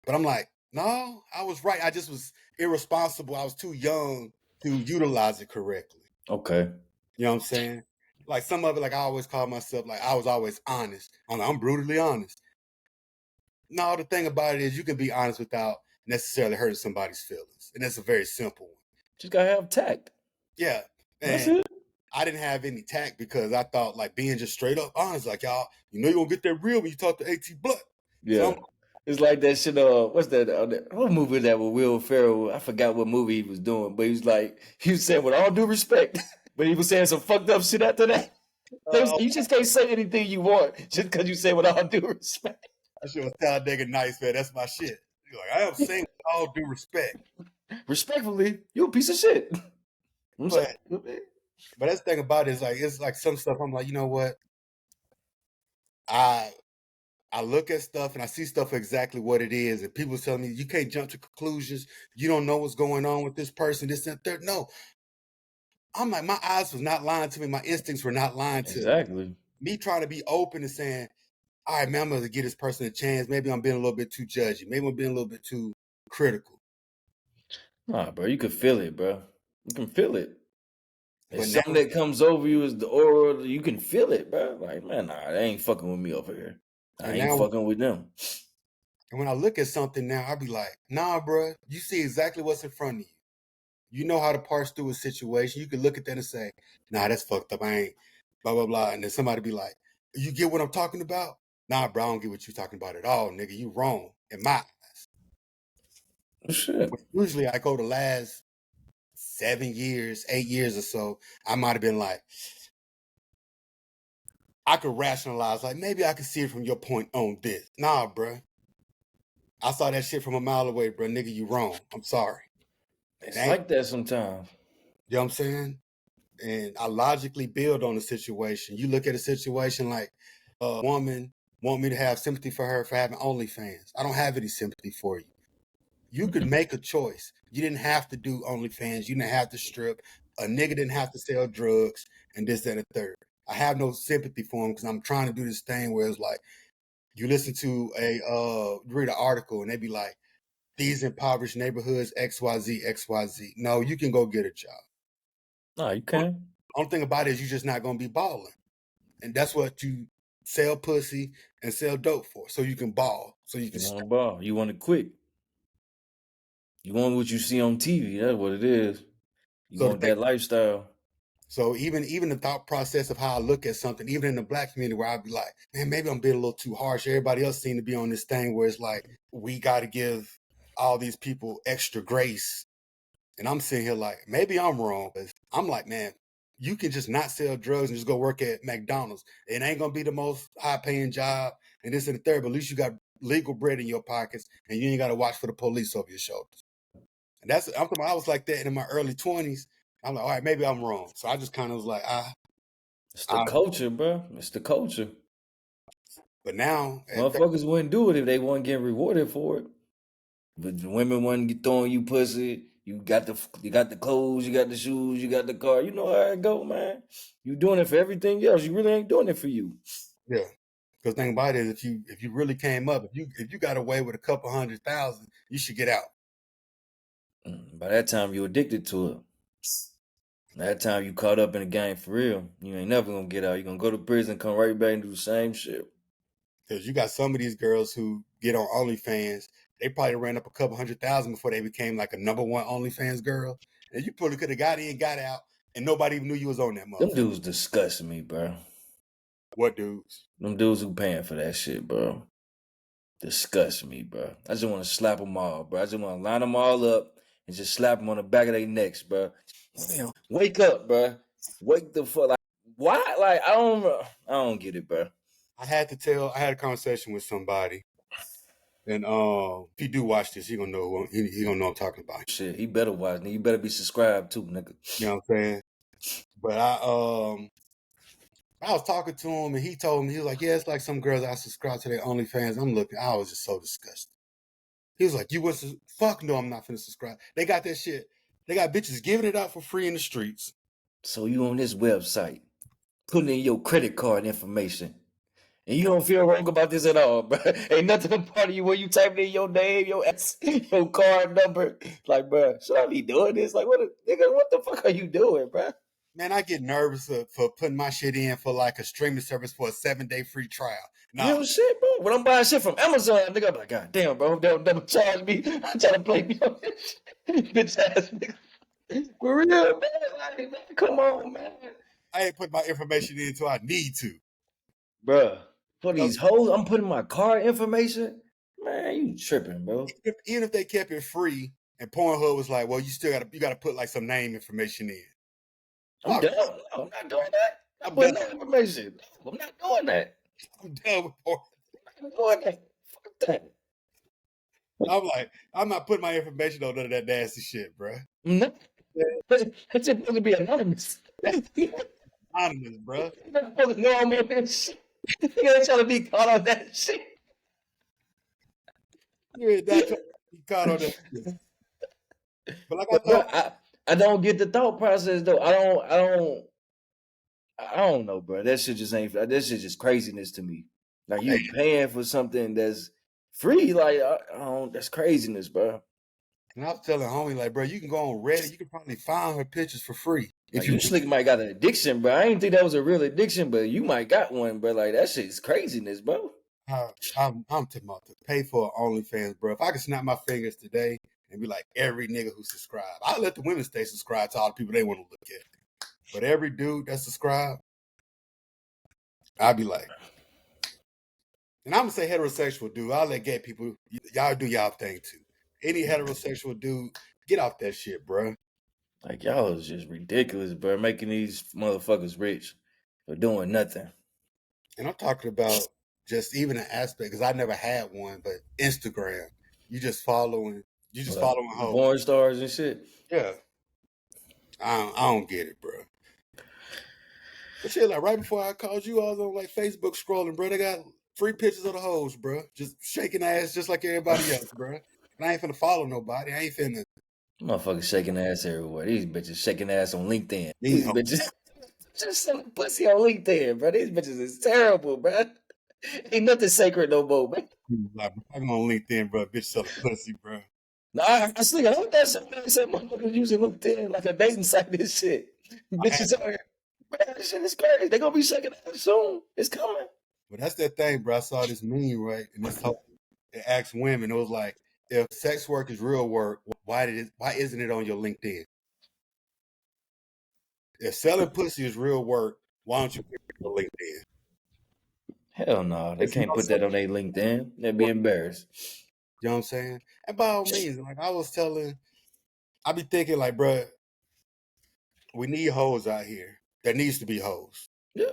But I'm like, no, I was right. I just was irresponsible. I was too young to utilize it correctly. Okay. You know what I'm saying? Like some of it, like I always call myself, like I was always honest. I'm brutally honest. No, the thing about it is you can be honest without necessarily hurting somebody's feelings. And that's a very simple one. Just gotta have tact. Yeah. That's And it. I didn't have any tact because I thought like being just straight up honest, like y'all, you're gonna get that real when you talk to AT Blood. Yeah. So it's like that shit. What's that? What movie was that with Will Ferrell? I forgot what movie he was doing, but he was saying with all due respect, but he was saying some fucked up shit after that. You just can't say anything you want just because you say with all due respect. I should was Talladega Nights, man. That's my shit. Like, I am saying with all due respect. Respectfully, you a piece of shit. But that's the thing about it is like it's like some stuff I'm like, you know what? I look at stuff and I see stuff for exactly what it is, and people tell me you can't jump to conclusions. You don't know what's going on with this person, this and that. No, I'm like, my eyes was not lying to me. My instincts were not lying to Exactly. me. Trying to be open and saying, all right, man, I'm going to give this person a chance. Maybe I'm being a little bit too judgy. Maybe I'm being a little bit too critical. Nah, bro, you can feel it, bro. You can feel it. But something that comes over you is the aura. You can feel it, bro. Like, man, nah, they ain't fucking with me over here. I ain't fucking with them. And when I look at something now, I be like, nah, bro, you see exactly what's in front of you. You know how to parse through a situation. You can look at that and say, nah, that's fucked up. I ain't blah, blah, blah. And then somebody be like, you get what I'm talking about? Nah, bro, I don't get what you're talking about at all, nigga. You wrong in my eyes. Shit. Usually I go the last 7 years, 8 years or so, I might have been like, I could rationalize, like, maybe I could see it from your point on this. Nah, bro. I saw that shit from a mile away, bro. Nigga, you wrong. I'm sorry. It's like that sometimes. You know what I'm saying? And I logically build on the situation. You look at a situation like a woman want me to have sympathy for her for having OnlyFans. I don't have any sympathy for you. You could make a choice. You didn't have to do OnlyFans. You didn't have to strip. A nigga didn't have to sell drugs and this, that, and the third. I have no sympathy for him because I'm trying to do this thing where it's like, you listen to read an article and they be like, these impoverished neighborhoods, XYZ, XYZ. No, you can go get a job. No, you can't. Only thing about it is you're just not going to be balling. And that's what you sell pussy and sell dope for. So you can ball. So you can want to ball. You want it quick. You want what you see on TV. That's what it is. You want that lifestyle. So even the thought process of how I look at something, even in the black community where I'd be like, man, maybe I'm being a little too harsh. Everybody else seem to be on this thing where it's like, we got to give all these people extra grace. And I'm sitting here like, maybe I'm wrong. But I'm like, man, you can just not sell drugs and just go work at McDonald's. It ain't going to be the most high paying job and this and the third, but at least you got legal bread in your pockets, and you ain't got to watch for the police over your shoulders. And I was like that in my early 20s. I'm like, all right, maybe I'm wrong. So I just kind of was like, It's the culture, bro. It's the culture. But now, motherfuckers wouldn't do it if they weren't getting rewarded for it. But women wasn't throwing you pussy. You got the clothes, you got the shoes, you got the car. You know how it go, man. You doing it for everything else. You really ain't doing it for you. Yeah. Because the thing about it is, if you really came up, if you got away with a couple 100,000, you should get out. By that time, you addicted to it. That time you caught up in the game for real. You ain't never gonna get out. You gonna go to prison, come right back and do the same shit. Because you got some of these girls who get on OnlyFans, they probably ran up a couple 100,000 before they became like a number one OnlyFans girl. And you probably could have got in, got out, and nobody even knew you was on that motherfucker. Them dudes disgust me, bro. What dudes? Them dudes who paying for that shit, bro. Disgust me, bro. I just want to slap them all, bro. I just want to line them all up and just slap them on the back of their necks, bro. Damn, wake up, bro. Wake the fuck. Like, why? Like, I don't get it, bro. I had a conversation with somebody, and if you do watch this, he gonna know I'm talking about. Shit, he better watch. He better be subscribed too, nigga. You know what I'm saying? But I was talking to him, and he told me, he was like, yeah, it's like some girls I subscribe to their OnlyFans. I'm looking, I was just so disgusted. He was like, fuck no, I'm not finna subscribe. They got that shit. They got bitches giving it out for free in the streets. So you on this website, putting in your credit card information, and you don't feel wrong about this at all, bro. Ain't nothing a part of you when you type in your name, your card number. Like, bro, should I be doing this? Like, what the fuck are you doing, bro? Man, I get nervous for putting my shit in for like a streaming service for a 7-day free trial. Nah. Real shit, bro. When I'm buying shit from Amazon, nigga, I'm like, God damn, bro, don't double charge me. I'm trying to play me on this shit. Bitch ass nigga. For real, man. Like, man, come on, man. I ain't put my information in until I need to. Bruh, for these hoes, I'm putting my card information. Man, you tripping, bro. Even if they kept it free and Pornhub was like, well, you gotta put like some name information in. I'm done. No, I'm not doing that. I'm putting no information. No, I'm not doing that. I'm done with porn. I'm not doing that. Fuck that. I'm like, I'm not putting my information on none of that nasty shit, bro. No. It's just supposed to be anonymous. Anonymous, bro. No, I'm on that shit. You ain't trying to be caught on that shit. You ain't not trying to be caught on that shit. But like I don't get the thought process though. I don't know, bro. That shit just ain't. That shit just craziness to me. Like you paying for something that's free. Like I don't. That's craziness, bro. And I was telling homie, like, bro, you can go on Reddit. You can probably find her pictures for free. If you slick might got an addiction, bro. I didn't think that was a real addiction, but you might got one, bro. Like that shit's craziness, bro. I'm talking about to pay for OnlyFans, bro. If I could snap my fingers today and be like every nigga who subscribed, I'll let the women stay subscribed to all the people they want to look at. But every dude that subscribed, I'd be like, and I'm gonna say heterosexual dude. I'll let gay people, y'all do y'all thing too. Any heterosexual dude, get off that shit, bro. Like y'all is just ridiculous, bro. Making these motherfuckers rich for doing nothing. And I'm talking about just even an aspect, because I never had one, but Instagram. You just following hoes. Porn stars and shit. Yeah. I don't get it, bro. But shit, like right before I called you, I was on like Facebook scrolling, bro. They got free pictures of the hoes, bro. Just shaking ass just like everybody else, bro. And I ain't finna follow nobody. I ain't finna. Motherfuckers shaking ass everywhere. These bitches shaking ass on LinkedIn. These bitches just selling pussy on LinkedIn, bro. These bitches is terrible, bro. Ain't nothing sacred no more, man. Like, I'm on LinkedIn, bro. Bitch selling pussy, bro. No, I think I heard that shit, man. Said motherfuckers using LinkedIn like a dating site and shit. Bitches out here. Man, this shit is crazy. They gonna be shaking ass soon. It's coming. But that's that thing, bro. I saw this meme, right? And it asked women, it was like, if sex work is real work, why isn't it on your LinkedIn? If selling pussy is real work, why don't you put it on LinkedIn? Hell no, they can't put that on their LinkedIn. They'd be embarrassed. You know what I'm saying? And by all means, like I be thinking like, bro, we need hoes out here. There needs to be hoes. Yeah.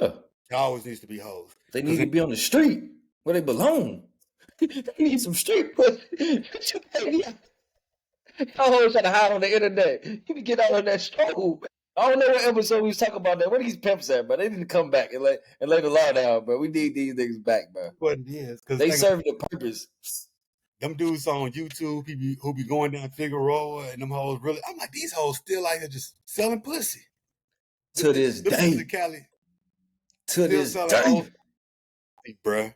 There always needs to be hoes. They need to be on the street where they belong. They need some street pussy. Y'all trying to hide on the internet. You can get out of that stove. I don't know what episode we was talking about that. Where these pimps at, bro? They need to come back and lay the law down, bro. We need these niggas back, bro. But it is because They serve the purpose. them dudes on YouTube who be going down Figueroa and them hoes really. I'm like, these hoes still out here just selling pussy. To this Them day. sisters in Cali To still this selling day. hoes. Bruh.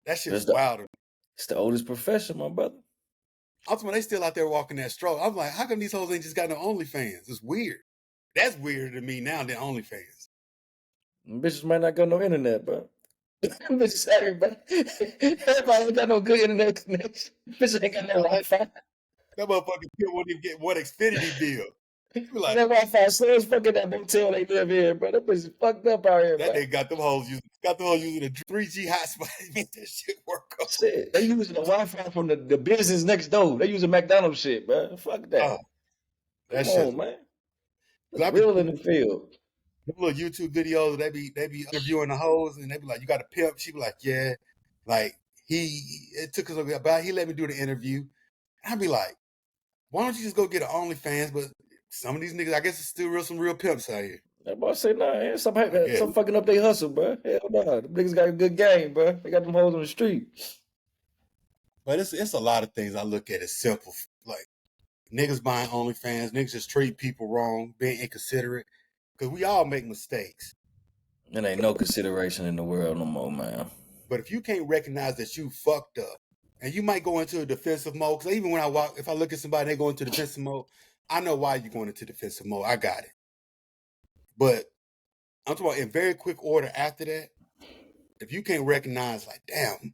That shit's wild. It's the oldest profession, my brother. Ultimately, they still out there walking that stroll. I'm like, how come these hoes ain't just got no OnlyFans? It's weird. That's weirder to me now than OnlyFans. Bitches might not got no internet, bro. Bitches, everybody ain't got no good internet connection. Bitches ain't got no Wi-Fi. That motherfucker still won't even get one Xfinity bill. Like, that Wi-Fi slow as fucking that motel they live in, bro. That bitch is fucked up out here, that bro. they got them hoes using a 3G hotspot to make that shit work. Shit, they using the Wi-Fi from the business next door. They using McDonald's shit, bro. Fuck that. That Come shit, on, man. It's real in the field. Them little YouTube videos, they be interviewing the hoes, and they be like, "You got a pimp?" She be like, "Yeah." Like it took us about. He let me do the interview. I'd be like, "Why don't you just go get an OnlyFans?" But some of these niggas, I guess, it's still some real pimps out here. That boy say, nah, stop fucking up their hustle, bro. Hell no. The niggas got a good game, bro. They got them hoes on the street. But it's a lot of things I look at as simple. Like, niggas buying OnlyFans, niggas just treat people wrong, being inconsiderate. Because we all make mistakes. There ain't no consideration in the world no more, man. But if you can't recognize that you fucked up, and you might go into a defensive mode, because even when if I look at somebody and they go into defensive mode, I know why you're going into defensive mode. I got it. But I'm talking about in very quick order after that, if you can't recognize, like, damn,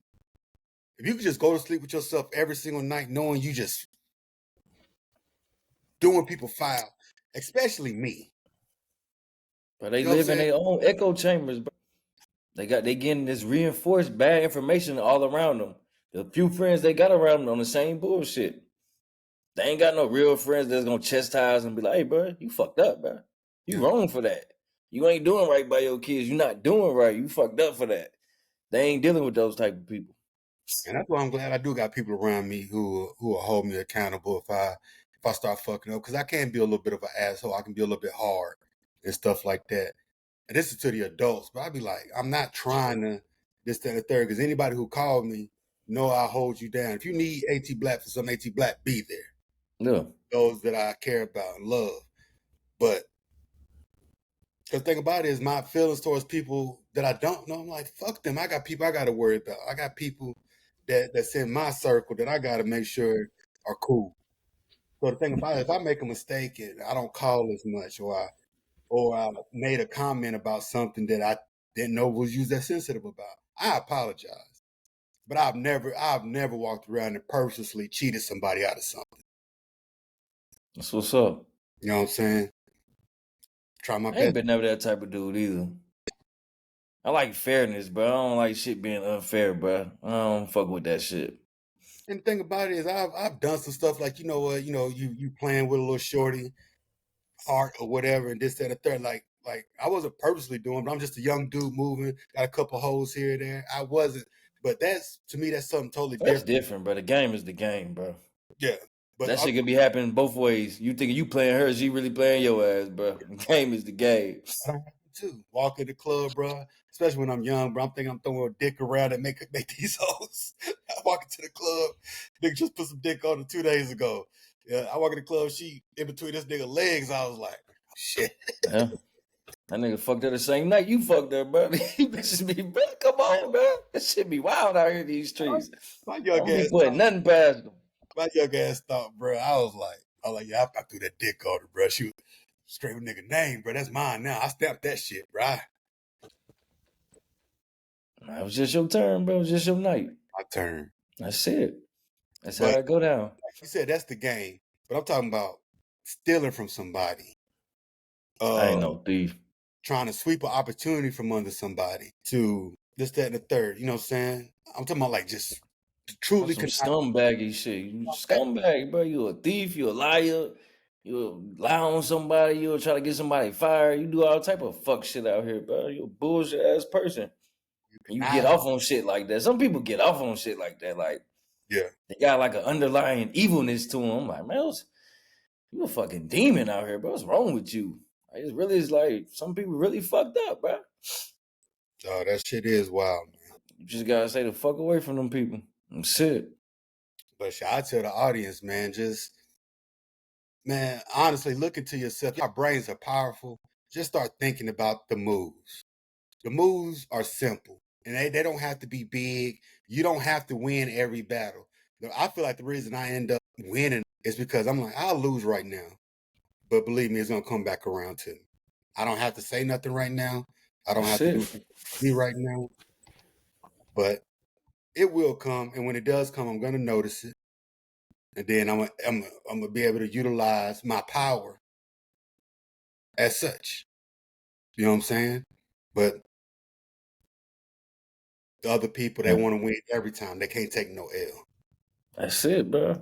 if you could just go to sleep with yourself every single night knowing you just doing people foul, especially me. But they live in their own echo chambers, bro. They getting this reinforced bad information all around them. The few friends they got around them on the same bullshit. They ain't got no real friends that's gonna chastise and be like, "Hey, bro, you fucked up, bro. You wrong for that. You ain't doing right by your kids. You not doing right. You fucked up for that." They ain't dealing with those type of people. And that's why I'm glad I do got people around me who will hold me accountable if I start fucking up, because I can be a little bit of an asshole. I can be a little bit hard and stuff like that. And this is to the adults, but I'd be like, I'm not trying to this, that, and the third, because anybody who called me know I'll hold you down. If you need AT Black for some AT Black, be there. Yeah. Those that I care about and love. But the thing about it is my feelings towards people that I don't know, I'm like, fuck them. I got people I got to worry about. I got people that's in my circle that I got to make sure are cool. So the thing about it, if I make a mistake and I don't call as much, or I made a comment about something that I didn't know was used that sensitive about, I apologize. But I've never walked around and purposely cheated somebody out of something. That's what's up. You know what I'm saying? Try my best. I ain't been never that type of dude either. I like fairness, bro. I don't like shit being unfair, bro. I don't fuck with that shit. And the thing about it is I've done some stuff like, you playing with a little shorty heart or whatever, and this, that, and the third. Like I wasn't purposely doing, but I'm just a young dude moving, got a couple hoes here and there. I wasn't, but to me, that's something totally different. That's different, bro. The game is the game, bro. Yeah. But that shit could be happening both ways. You thinking you playing her, she really playing your ass, bro. The game is the game. Too. Walk in the club, bro. Especially when I'm young, bro. I'm thinking I'm throwing a dick around and make these hoes. I walk into the club, nigga just put some dick on her 2 days ago. Yeah, I walk in the club, she in between this nigga legs. I was like, oh, shit. Yeah. That nigga fucked her the same night you fucked her, bro. These bitches be, bro, come on, bro. That shit be wild out here in these streets. My young ass putting nothing past them. My young ass thought, bro. I was like, yeah, I threw that dick on her, bro. She was straight with nigga name, bro. That's mine now. I stamped that shit, bro. It was just your turn, bro. It was just your night. My turn. That's it. That's how it go down. Like you said, that's the game. But I'm talking about stealing from somebody. I ain't no thief. Trying to sweep an opportunity from under somebody to this, that, and the third. You know what I'm saying? I'm talking about like just truly some scumbaggy shit. You scumbag, bro. You a thief. You a liar. You lie on somebody. You try to get somebody fired. You do all type of fuck shit out here, bro. You a bullshit ass person. You get off on shit like that. Some people get off on shit like that. Like, Yeah. they got like an underlying evilness to them. I'm like, man, you a fucking demon out here, bro. What's wrong with you? Like, it really is like some people really fucked up, bro. Oh, that shit is wild, man. You just gotta stay the fuck away from them people. That's it. But shit, I tell the audience, man, man, honestly, look into yourself. Our brains are powerful. Just start thinking about the moves. The moves are simple, and they don't have to be big. You don't have to win every battle. I feel like the reason I end up winning is because I'm like, I'll lose right now, but believe me, it's gonna come back around to me. I don't have to say nothing right now. I don't have to do me right now, but it will come, and when it does come, I'm gonna notice it, and then I'm gonna be able to utilize my power as such. You know what I'm saying? But the other people, they want to win every time. They can't take no L. That's it, bro.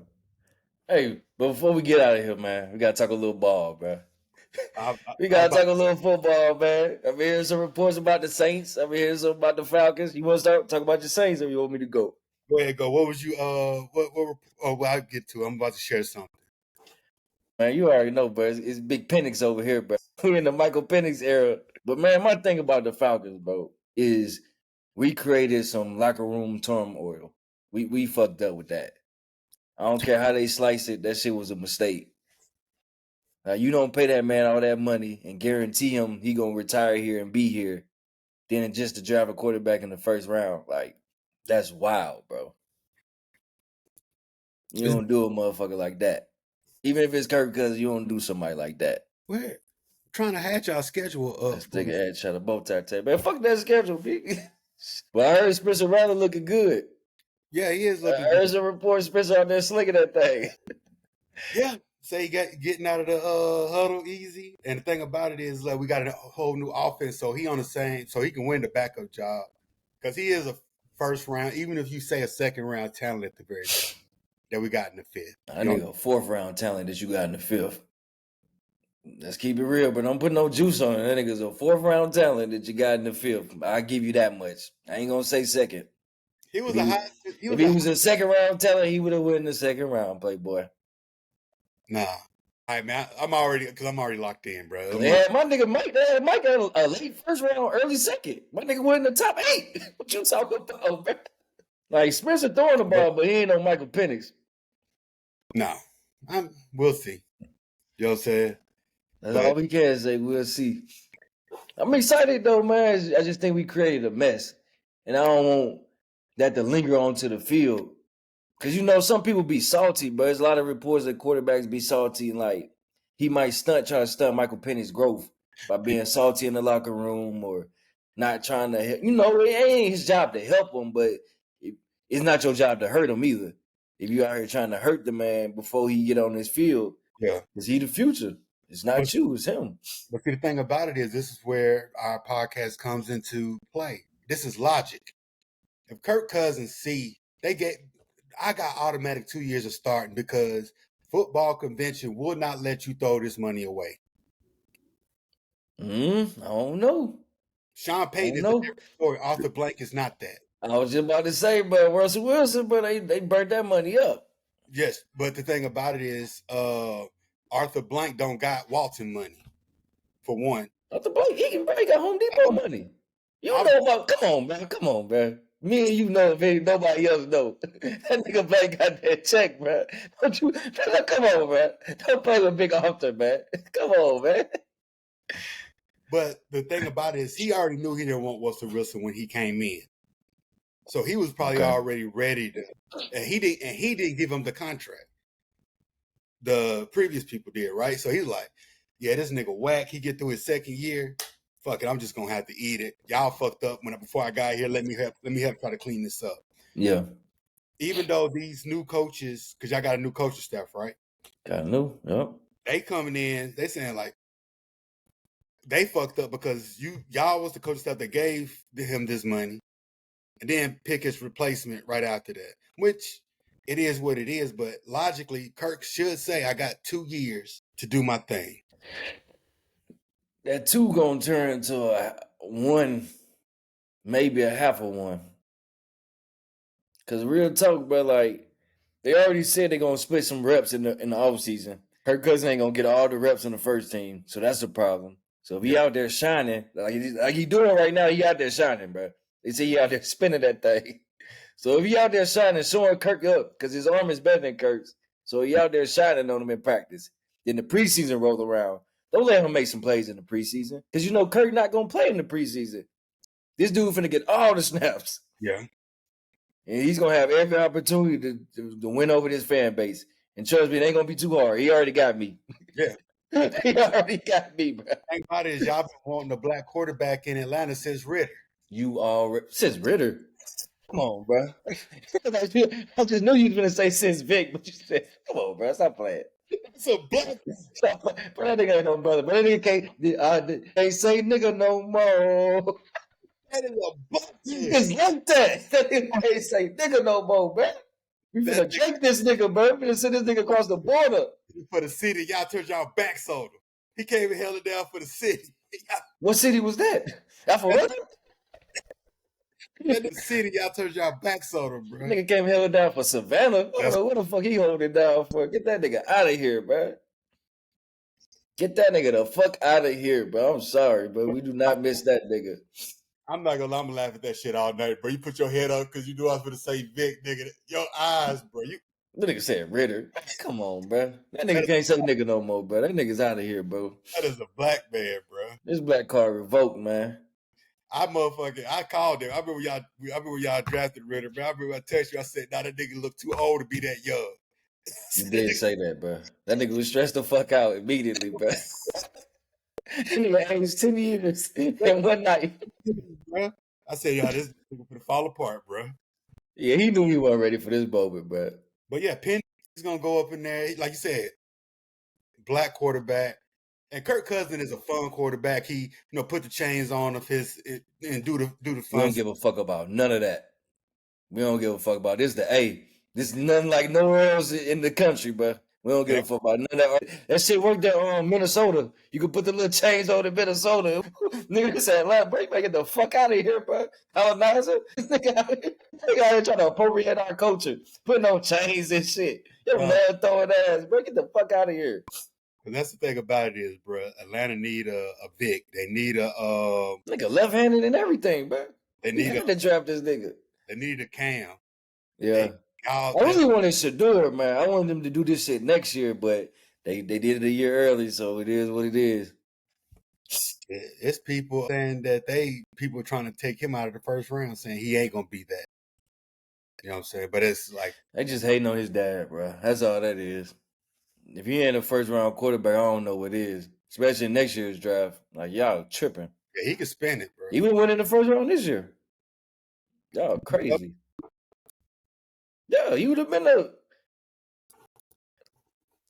Hey, but before we get out of here, man, we gotta talk a little ball, bro. We gotta talk a little football, man. I'm hearing some reports about the Saints. I'm hearing some about the Falcons. You want to start talk about your Saints, or you want me to go? Go ahead, go. What was you? What? Oh, well, I'll get to it. I'm about to share something. Man, you already know, bro. It's Big Penix over here, bro. We're in the Michael Penix era. But man, my thing about the Falcons, bro, is we created some locker room turmoil. We fucked up with that. I don't care how they slice it. That shit was a mistake. Now, you don't pay that man all that money and guarantee him he gonna retire here and be here, then just to drive a quarterback in the first round. Like, that's wild, bro. You don't do a motherfucker like that. Even if it's Kirk Cousins, you don't do somebody like that. We're trying to hatch our schedule up. Let's take a headshot of both times. Man, fuck that schedule, big. But I heard Spencer Rattler looking good. Yeah, he is looking good. I heard some reports Spencer out there slinging that thing. Yeah. Say he getting out of the huddle easy. And the thing about it is like we got a whole new offense, so he on the same, so he can win the backup job. Because he is a first round, even if you say a second round talent at the very least that we got in the fifth. I think a fourth round talent that you got in the fifth. Let's keep it real, but don't put no juice on it. That nigga's a fourth round talent that you got in the fifth. I give you that much. I ain't gonna say second. He was if he was a second round talent, he would have won the second round, Playboy. Nah. All right, man. I'm already locked in, bro. Yeah, my nigga Mike got a late first round, early second. My nigga went in the top 8. What you talking about, man? Like Spencer throwing the ball, but he ain't no Michael Penix. No. We'll see. You know what I'm saying? That's all we can say. We'll see. I'm excited though, man. I just think we created a mess. And I don't want that to linger onto the field. Because, you know, some people be salty, but there's a lot of reports that quarterbacks be salty and, like, he might try to stunt Michael Penix's growth by being salty in the locker room or not trying to help. You know, it ain't his job to help him, but it's not your job to hurt him either. If you out here trying to hurt the man before he get on this field, is he the future? It's not you, it's him. But see, the thing about it is this is where our podcast comes into play. This is logic. If Kirk Cousins I got automatic 2 years of starting because football convention will not let you throw this money away. I don't know. Sean Payton is a different story. Arthur Blank is not that. I was just about to say, but Russell Wilson, but they burnt that money up. Yes, but the thing about it is Arthur Blank don't got Walton money, for one. Arthur Blank, he got Home Depot money. You don't know about, come on, man. Me and you know if ain't nobody else know. That nigga Blank got that check, man. Come on, man. Don't play with Big Arthur, man. Come on, man. But the thing about it is he already knew he didn't want Russell Wilson when he came in. So he was probably already ready to, and he didn't give him the contract. The previous people did, right? So he's like, yeah, this nigga whack. He get through his second year. Fuck it, I'm just gonna have to eat it. Y'all fucked up before I got here. Let me help try to clean this up. Yeah. Even though these new coaches, because y'all got a new coaching staff, right? Got a new, yep. They coming in, they saying like they fucked up because y'all was the coaching staff that gave him this money, and then pick his replacement right after that. Which it is what it is, but logically, Kirk should say, I got 2 years to do my thing. That 2 gonna turn into a 1 maybe a half of one. Cause real talk, bro, like they already said they're gonna split some reps in the off season. Her cousin ain't gonna get all the reps on the first team, so that's a problem. So if he out there shining, like he doing right now, he out there shining, bro. They say he out there spinning that thing. So if he out there shining, showing Kirk up, because his arm is better than Kirk's, so he out there shining on him in practice. Then the preseason roll around. Don't let him make some plays in the preseason, because you know Kirk not gonna play in the preseason. This dude finna get all the snaps. Yeah. And he's gonna have every opportunity to win over this fan base. And trust me, it ain't gonna be too hard. He already got me. Yeah. He already got me, bro. Thing about it is y'all been wanting a black quarterback in Atlanta since Ritter. You already since Ritter. Come on, bro. I just knew you was gonna say since Vic, but you said, "Come on, bro, stop playing." It's a black. Stop playing. But that nigga ain't no brother. But that nigga can't say nigga no more. That is a black. It's like that. That nigga can't say nigga no more, bro. We finna take this nigga, bro. We finna send this nigga across the border. For the city, y'all turned y'all backs on him. He came and held it down for the city. What city was that? Alpharetta? In the city, y'all turned y'all backs on him, bro. Nigga came held down for Savannah. I don't know what the fuck he holding down for. Get that nigga out of here, bro. Get that nigga the fuck out of here, bro. I'm sorry, bro. We do not miss that nigga. I'm not gonna lie, I'm gonna laugh at that shit all night, bro. You put your head up because you knew I was gonna say Vic, nigga. Your eyes, bro. That nigga said Ritter. Come on, bro. That nigga can't say nigga no more, bro. That nigga's out of here, bro. That is a black man, bro. This black card revoked, man. I called him. I remember y'all drafted Ritter, bro. I remember I texted you. I said, "Nah, that nigga look too old to be that young." You did say that, bro. That nigga was stressed the fuck out immediately, bro. That nigga aged 10 years in one night. Bro. I said, y'all, this nigga finna fall apart, bro. Yeah, he knew he wasn't ready for this moment, bro. But yeah, Penn is gonna go up in there, like you said, black quarterback. And Kirk Cousins is a fun quarterback. He, put the chains on of his and do the fun. We don't give a fuck about none of that. We don't give a fuck about this. This is nothing like nowhere else in the country, bro. We don't give a fuck about none of that. That shit worked at Minnesota. You could put the little chains on in Minnesota. Nigga said, Atlanta, bro, you better get the fuck out of here, bro. Colonizer. This nigga out here trying to appropriate our culture. Putting on chains and shit. Your man throwing ass, bro. Get the fuck out of here. That's the thing about it is, bro. Atlanta need a Vic. They need a nigga left-handed and everything, bro. They need to draft this nigga. They need a Cam. Yeah. I really wanted Shador, man. I wanted them to do this shit next year, but they did it a year early, so it is what it is. It's people saying that people trying to take him out of the first round, saying he ain't gonna be that. You know what I'm saying? But it's like they just hating on his dad, bro. That's all that is. If he ain't a first round quarterback, I don't know what is. Especially next year's draft. Like, y'all tripping. Yeah, he could spin it, bro. He would win in the first round this year. Y'all crazy. Yeah, he would have been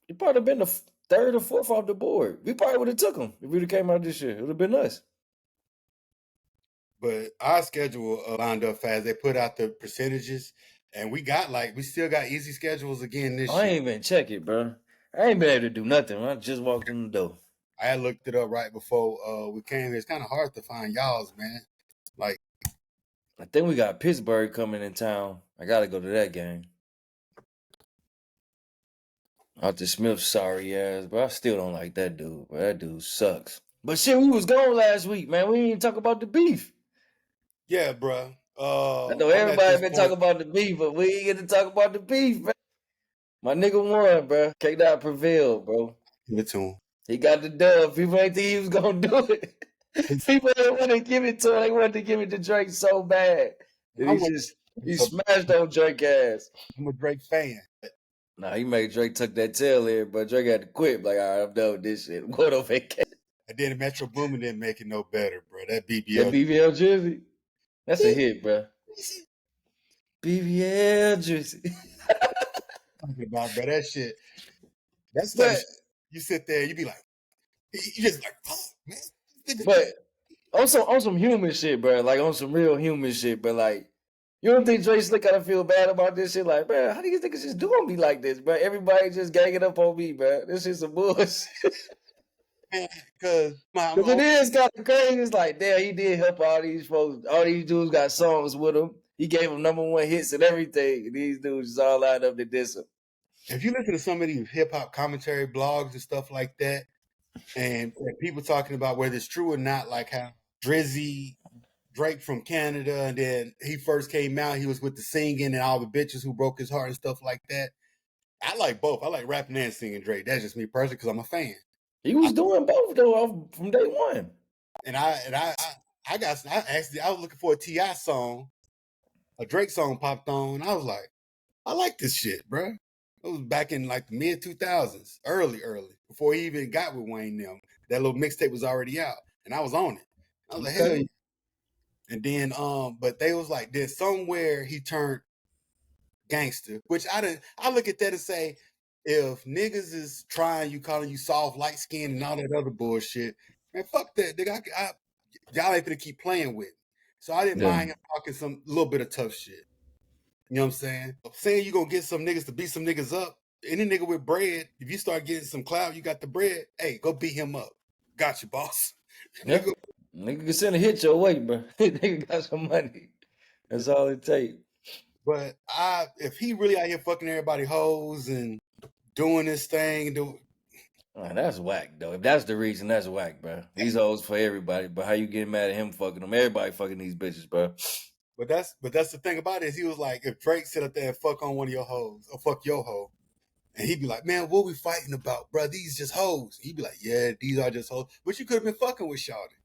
he probably been the third or fourth off the board. We probably would have took him if we would have came out this year. It would have been us. But our schedule lined up fast. They put out the percentages, and we still got easy schedules again this year. I ain't even check it, bro. I ain't been able to do nothing. I just walked in the door. I had looked it up right before we came here. It's kind of hard to find y'all's, man. Like, I think we got Pittsburgh coming in town. I got to go to that game. Arthur Smith's sorry ass, but I still don't like that dude. But that dude sucks. But shit, we was gone last week, man. We didn't talk about the beef. Yeah, bro. I know everybody been talking about the beef, but we ain't get to talk about the beef, man. My nigga won, bro. K-Dot prevailed, bro. Give it to him. He got the dub. People ain't think he was going to do it. People didn't want to give it to him. They wanted to give it to Drake so bad. He smashed on Drake ass. I'm a Drake fan. Nah, he made Drake tuck that tail in, but Drake had to quit. Like, all right, I'm done with this shit. I'm going on vacation. And then Metro Boomin didn't make it no better, bro. That BBL. That BBL jersey? That's a hit, bro. BBL jersey. Talking about, bro, that shit. That's like you sit there, you be like, you just like, fuck, man. But on some human shit, bro. Like on some real human shit, but like, you don't think Drake Slick gotta feel bad about this shit? Like, bro, how do you think it's just doing me like this, bro? Everybody just ganging up on me, bro. This is some bullshit. Because Cause it is kind of crazy. It's like, damn, he did help all these folks. All these dudes got songs with him. He gave them #1 hits and everything. And these dudes is all lined up to diss him. if you listen to some of these hip hop commentary blogs and stuff like that, and people talking about whether it's true or not, like how Drizzy, Drake from Canada, and then he first came out, he was with the singing and all the bitches who broke his heart and stuff like that. I like both. I like rapping and singing Drake. That's just me personally because I'm a fan. He was doing both though from day one. And I was looking for a T.I. song, a Drake song popped on. I was like, I like this shit, bro. It was back in like the mid 2000s, early, before he even got with Wayne them. That little mixtape was already out, and I was on it. I was like, hell yeah. And then, but they was like, then somewhere he turned gangster, which I look at that and say, if niggas is trying you, calling you soft, light skinned, and all that other bullshit, man, fuck that, nigga. Y'all ain't gonna keep playing with me. So I didn't mind him talking some little bit of tough shit. You know what I'm saying? Saying you gonna get some niggas to beat some niggas up. Any nigga with bread, if you start getting some clout, you got the bread. Hey, go beat him up. Got you, boss. Yep. Nigga can send a hit your way, bro. Nigga got some money. That's all it takes. But if he really out here fucking everybody hoes and doing this thing, that's whack though. If that's the reason, that's whack, bro. These hoes for everybody. But how you get mad at him fucking them? Everybody fucking these bitches, bro. But that's the thing about it is he was like, if Drake sit up there and fuck on one of your hoes or fuck your hoe, and he'd be like, man, what we fighting about, bro? These just hoes. He'd be like, yeah, these are just hoes. But you could have been fucking with Shawty.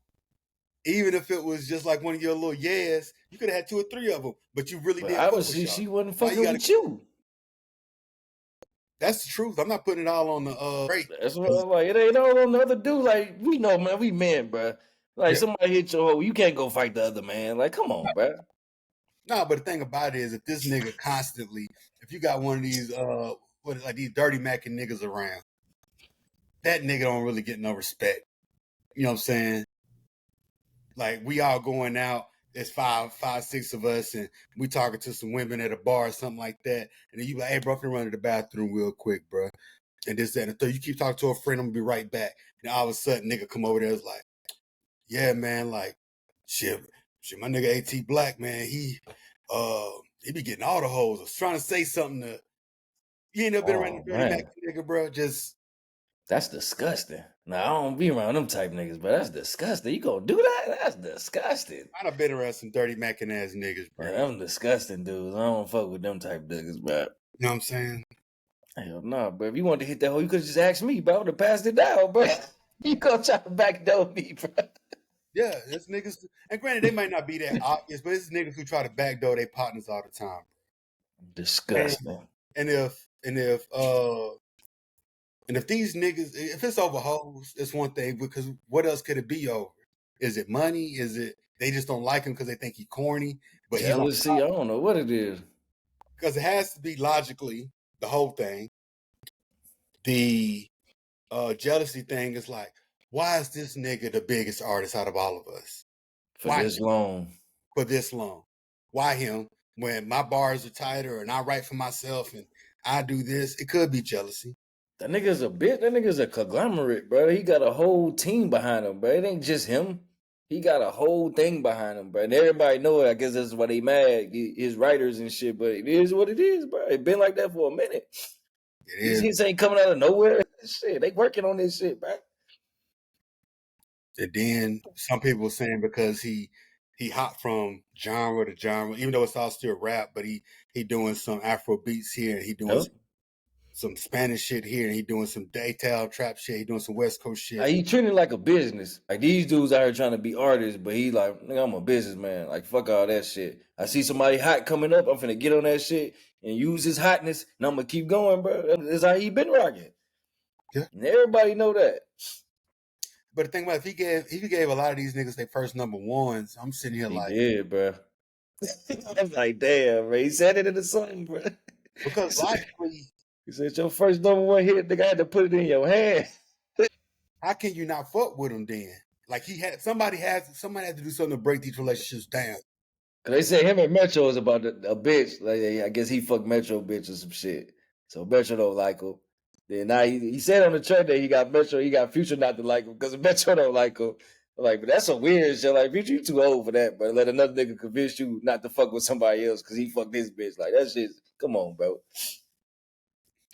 Even if it was just like one of your little yes, you could have had 2 or 3 of them. But you really didn't fuck with Shawty. She wasn't fucking with you. That's the truth. I'm not putting it all on the Drake. That's what I'm like. It ain't all on the other dude. Like, we know, man. We men, bro. Like, somebody hit your hoe, you can't go fight the other man. Like, come on, bro. No, but the thing about it is, if this nigga constantly, if you got one of these, like these dirty macking niggas around, that nigga don't really get no respect. You know what I'm saying? Like, we all going out, there's 5, 6 of us, and we talking to some women at a bar or something like that, and then you like, hey, bro, I'm gonna run to the bathroom real quick, bro. And this, that, and the third. You keep talking to a friend, I'm gonna be right back. And all of a sudden, nigga come over there, is like, yeah, man, like, shit, my nigga AT Black, man, he be getting all the hoes. I was trying to say something to, you ain't never been around the dirty Mac nigga, bro. Just that's disgusting. Now I don't be around them type niggas, but that's disgusting. You gonna do that? That's disgusting. I've been around some dirty macking ass niggas, bro. Yeah, them disgusting dudes. I don't fuck with them type niggas, bro. You know what I'm saying? Hell no, bro. If you wanted to hit that hole, you could have just asked me, bro. I would have passed it down, bro. You gonna try to backdoor me, bro. Yeah, it's niggas. And granted, they might not be that obvious, but it's niggas who try to backdoor their partners all the time. Disgusting. And if these niggas, if it's over hoes, it's one thing, because what else could it be over? Is it money? Is it they just don't like him because they think he's corny? But jealousy, I don't know what it is. Because it has to be logically the whole thing. The jealousy thing is like, why is this nigga the biggest artist out of all of us? For this long. Why him? When my bars are tighter and I write for myself and I do this, it could be jealousy. That nigga's a bitch. That nigga's a conglomerate, bro. He got a whole team behind him, bro. It ain't just him. He got a whole thing behind him, bro. And everybody know it. I guess that's why they mad. His writers and shit, but it is what it is, bro. It been like that for a minute. These hits ain't coming out of nowhere. Shit, they working on this shit, bro. And then some people saying because he hopped from genre to genre, even though it's all still rap, but he doing some Afro beats here, and he doing some Spanish shit here, and he doing some daytime trap shit, he doing some West Coast shit. He treating it like a business. Like, these dudes out here trying to be artists, but he like, nigga, I'm a businessman. Like, fuck all that shit. I see somebody hot coming up, I'm finna get on that shit and use his hotness, and I'm gonna keep going, bro. That's how he been rocking. Yeah. And everybody know that. But the thing about it, if he gave a lot of these niggas their first #1s, I'm sitting here like, he did, bro. I'm like, damn, bro. He said it in the song, bro. Because logically, he said your first #1 hit, nigga, I had to put it in your hand. How can you not fuck with him then? Like, somebody had to do something to break these relationships down. Cause they say him and Metro is about a bitch. Like, I guess he fucked Metro bitch or some shit. So Metro don't like him. Then now he said on the track that he got Metro, he got Future not to like him because Metro don't like him. Like, but that's some weird shit. Like, Future, you too old for that, bro. Let another nigga convince you not to fuck with somebody else because he fucked his bitch. Like, that shit, come on, bro.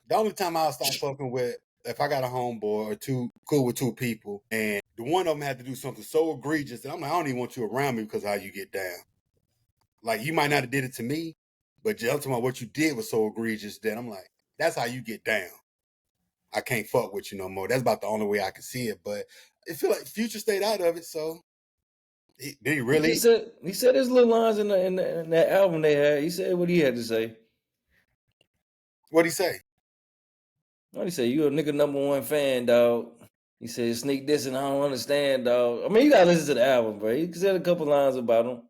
The only time I'll stop fucking with, if I got a homeboy or two, cool with two people, and the one of them had to do something so egregious that I'm like, I don't even want you around me because of how you get down. Like, you might not have did it to me, but just talking about what you did was so egregious that I'm like, that's how you get down. I can't fuck with you no more. That's about the only way I can see it. But it feel like Future stayed out of it, so did he really? He said his little lines in that album they had. He said what he had to say. What'd he say? What he say? You a nigga #1 fan, dog. He said sneak this and I don't understand, dog. I mean, you gotta listen to the album, bro. He said a couple lines about him.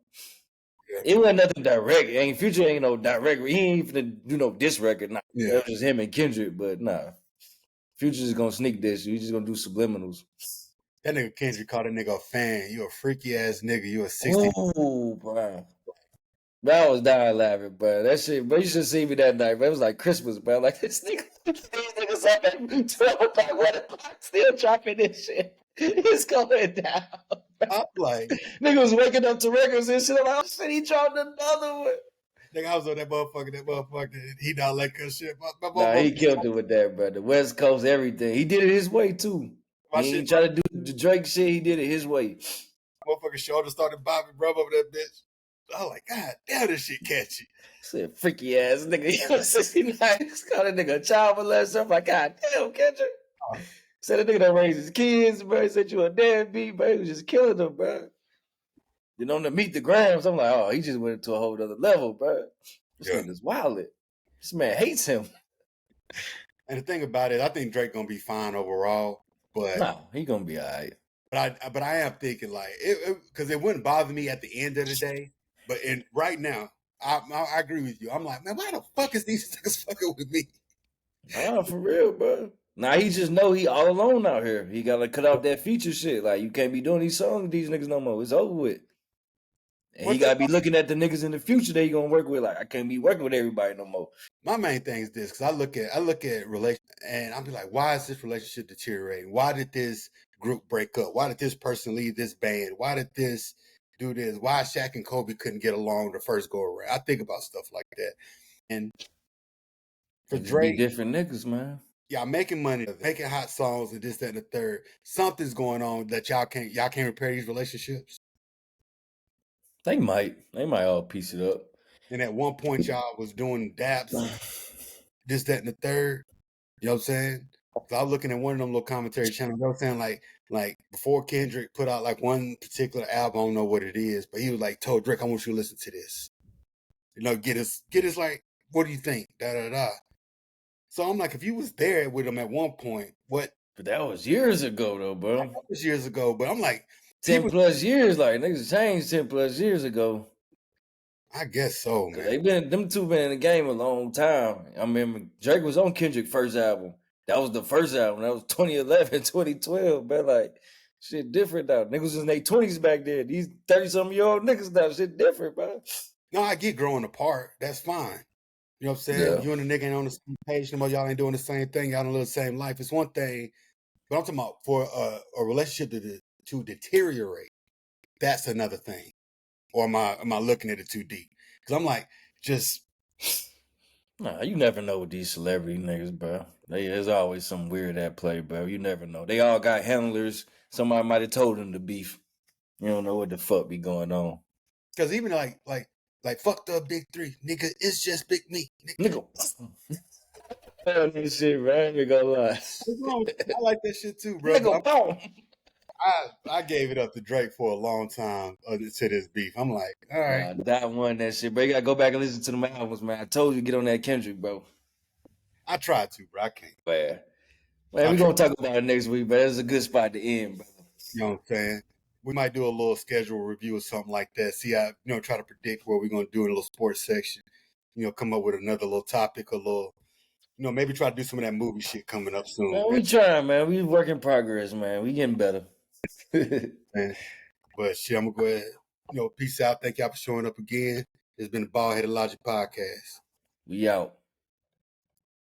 Yeah. It wasn't nothing direct. Ain't Future ain't no direct. He ain't even do no diss record. Nah, Yeah. that was just him and Kendrick. But nah, Future's just gonna sneak this. You just gonna do subliminals. That nigga Kendrick called a nigga a fan. You a freaky ass nigga. You a 60. Oh, bro. I was dying laughing, bro. That shit, bro. You should see me that night, bro. It was like Christmas, bro. Like this nigga, these niggas up at 12 o'clock, 1 o'clock, still dropping this shit. It's going down. I'm like, Nigga was waking up to records and shit. I'm like, oh shit, he dropped another one. nigga, I was on that motherfucker, he not like that shit. Nah, he killed it with that, bro. The West Coast, everything. He did it his way too. My He shit, ain't try to do the Drake shit. He did it his way. motherfucking shoulder started bobbing, bro, over that bitch. I was like, God damn, this shit catchy. Said freaky ass nigga. He was 69. Called a nigga a child molester. I'm like, God damn, Kendrick. Said a nigga that raised his kids, bro. He said you a deadbeat, bro. He was just killing them, bro. Then on the Meet the Grams, I'm like, oh, he just went to a whole other level, bro. This nigga's wildin'. This man hates him. And the thing about it, I think Drake gonna be fine overall, but no, he gonna be all right. But I am thinking like because it wouldn't bother me at the end of the day, but right now, I agree with you. I'm like, man, why the fuck is these niggas fucking with me? Nah, for real, bro. Nah, he just know he all alone out here. He gotta cut out that feature shit. Like you can't be doing these songs with these niggas no more. It's over with. And he gotta be looking at the niggas in the future that he gonna work with. Like I can't be working with everybody no more. My main thing is this, because I look at relation, and I'll be like, why is this relationship deteriorating? Why did this group break up? Why did this person leave this band? Why did this do this? Why Shaq and Kobe couldn't get along the first go around? I think about stuff like that. And for Drake, be different niggas, man. Y'all making money, making hot songs, and this, that, and the third. Something's going on that y'all can't repair these relationships. They might all piece it up. And at one point, y'all was doing daps, this, that, and the third. You know what I'm saying? So I was looking at one of them little commentary channels. They were saying like before Kendrick put out like one particular album, I don't know what it is, but he was like, told Drake, I want you to listen to this. You know, get us like, what do you think? Da da da. So I'm like, if you was there with him at one point, what? But that was years ago though, bro. That was years ago, but I'm like 10 plus years, like niggas changed 10 plus years ago. I guess so, man. Them two been in the game a long time. I remember Drake was on Kendrick's first album. That was the first album. That was 2011, 2012, man. Like, shit different now. Niggas was in their 20s back then. These 30-something-year-old niggas now, shit different, bro. No, I get growing apart. That's fine. You know what I'm saying? Yeah. You and the nigga ain't on the same page no more. Y'all ain't doing the same thing. Y'all don't live the same life. It's one thing, but I'm talking about for a relationship to deteriorate. That's another thing. Or am I looking at it too deep? Because I'm like, just. Nah, you never know with these celebrity niggas, bro. There's always some weird at play, bro. You never know. They all got handlers. Somebody might have told them to beef. You don't know what the fuck be going on. Because even like fuck the big three, nigga. It's just big me, nigga. This shit, bro. I ain't gonna lie. I like that shit too, bro. Nigga, I gave it up to Drake for a long time to this beef. I'm like, all right. That one, that shit, bro. You gotta go back and listen to them albums, man. I told you, get on that Kendrick, bro. I tried to, bro. I can't. Man, we're gonna talk about it next week, but it's a good spot to end, bro. You know what I'm saying? We might do a little schedule review or something like that. See how, try to predict what we're gonna do in a little sports section. Come up with another little topic, a little, maybe try to do some of that movie shit coming up soon. Man, we trying, man. We work in progress, man. We getting better. Man. But shit, I'm gonna go ahead. Peace out. Thank y'all for showing up again. It's been the Bald Headed Logic Podcast. We out.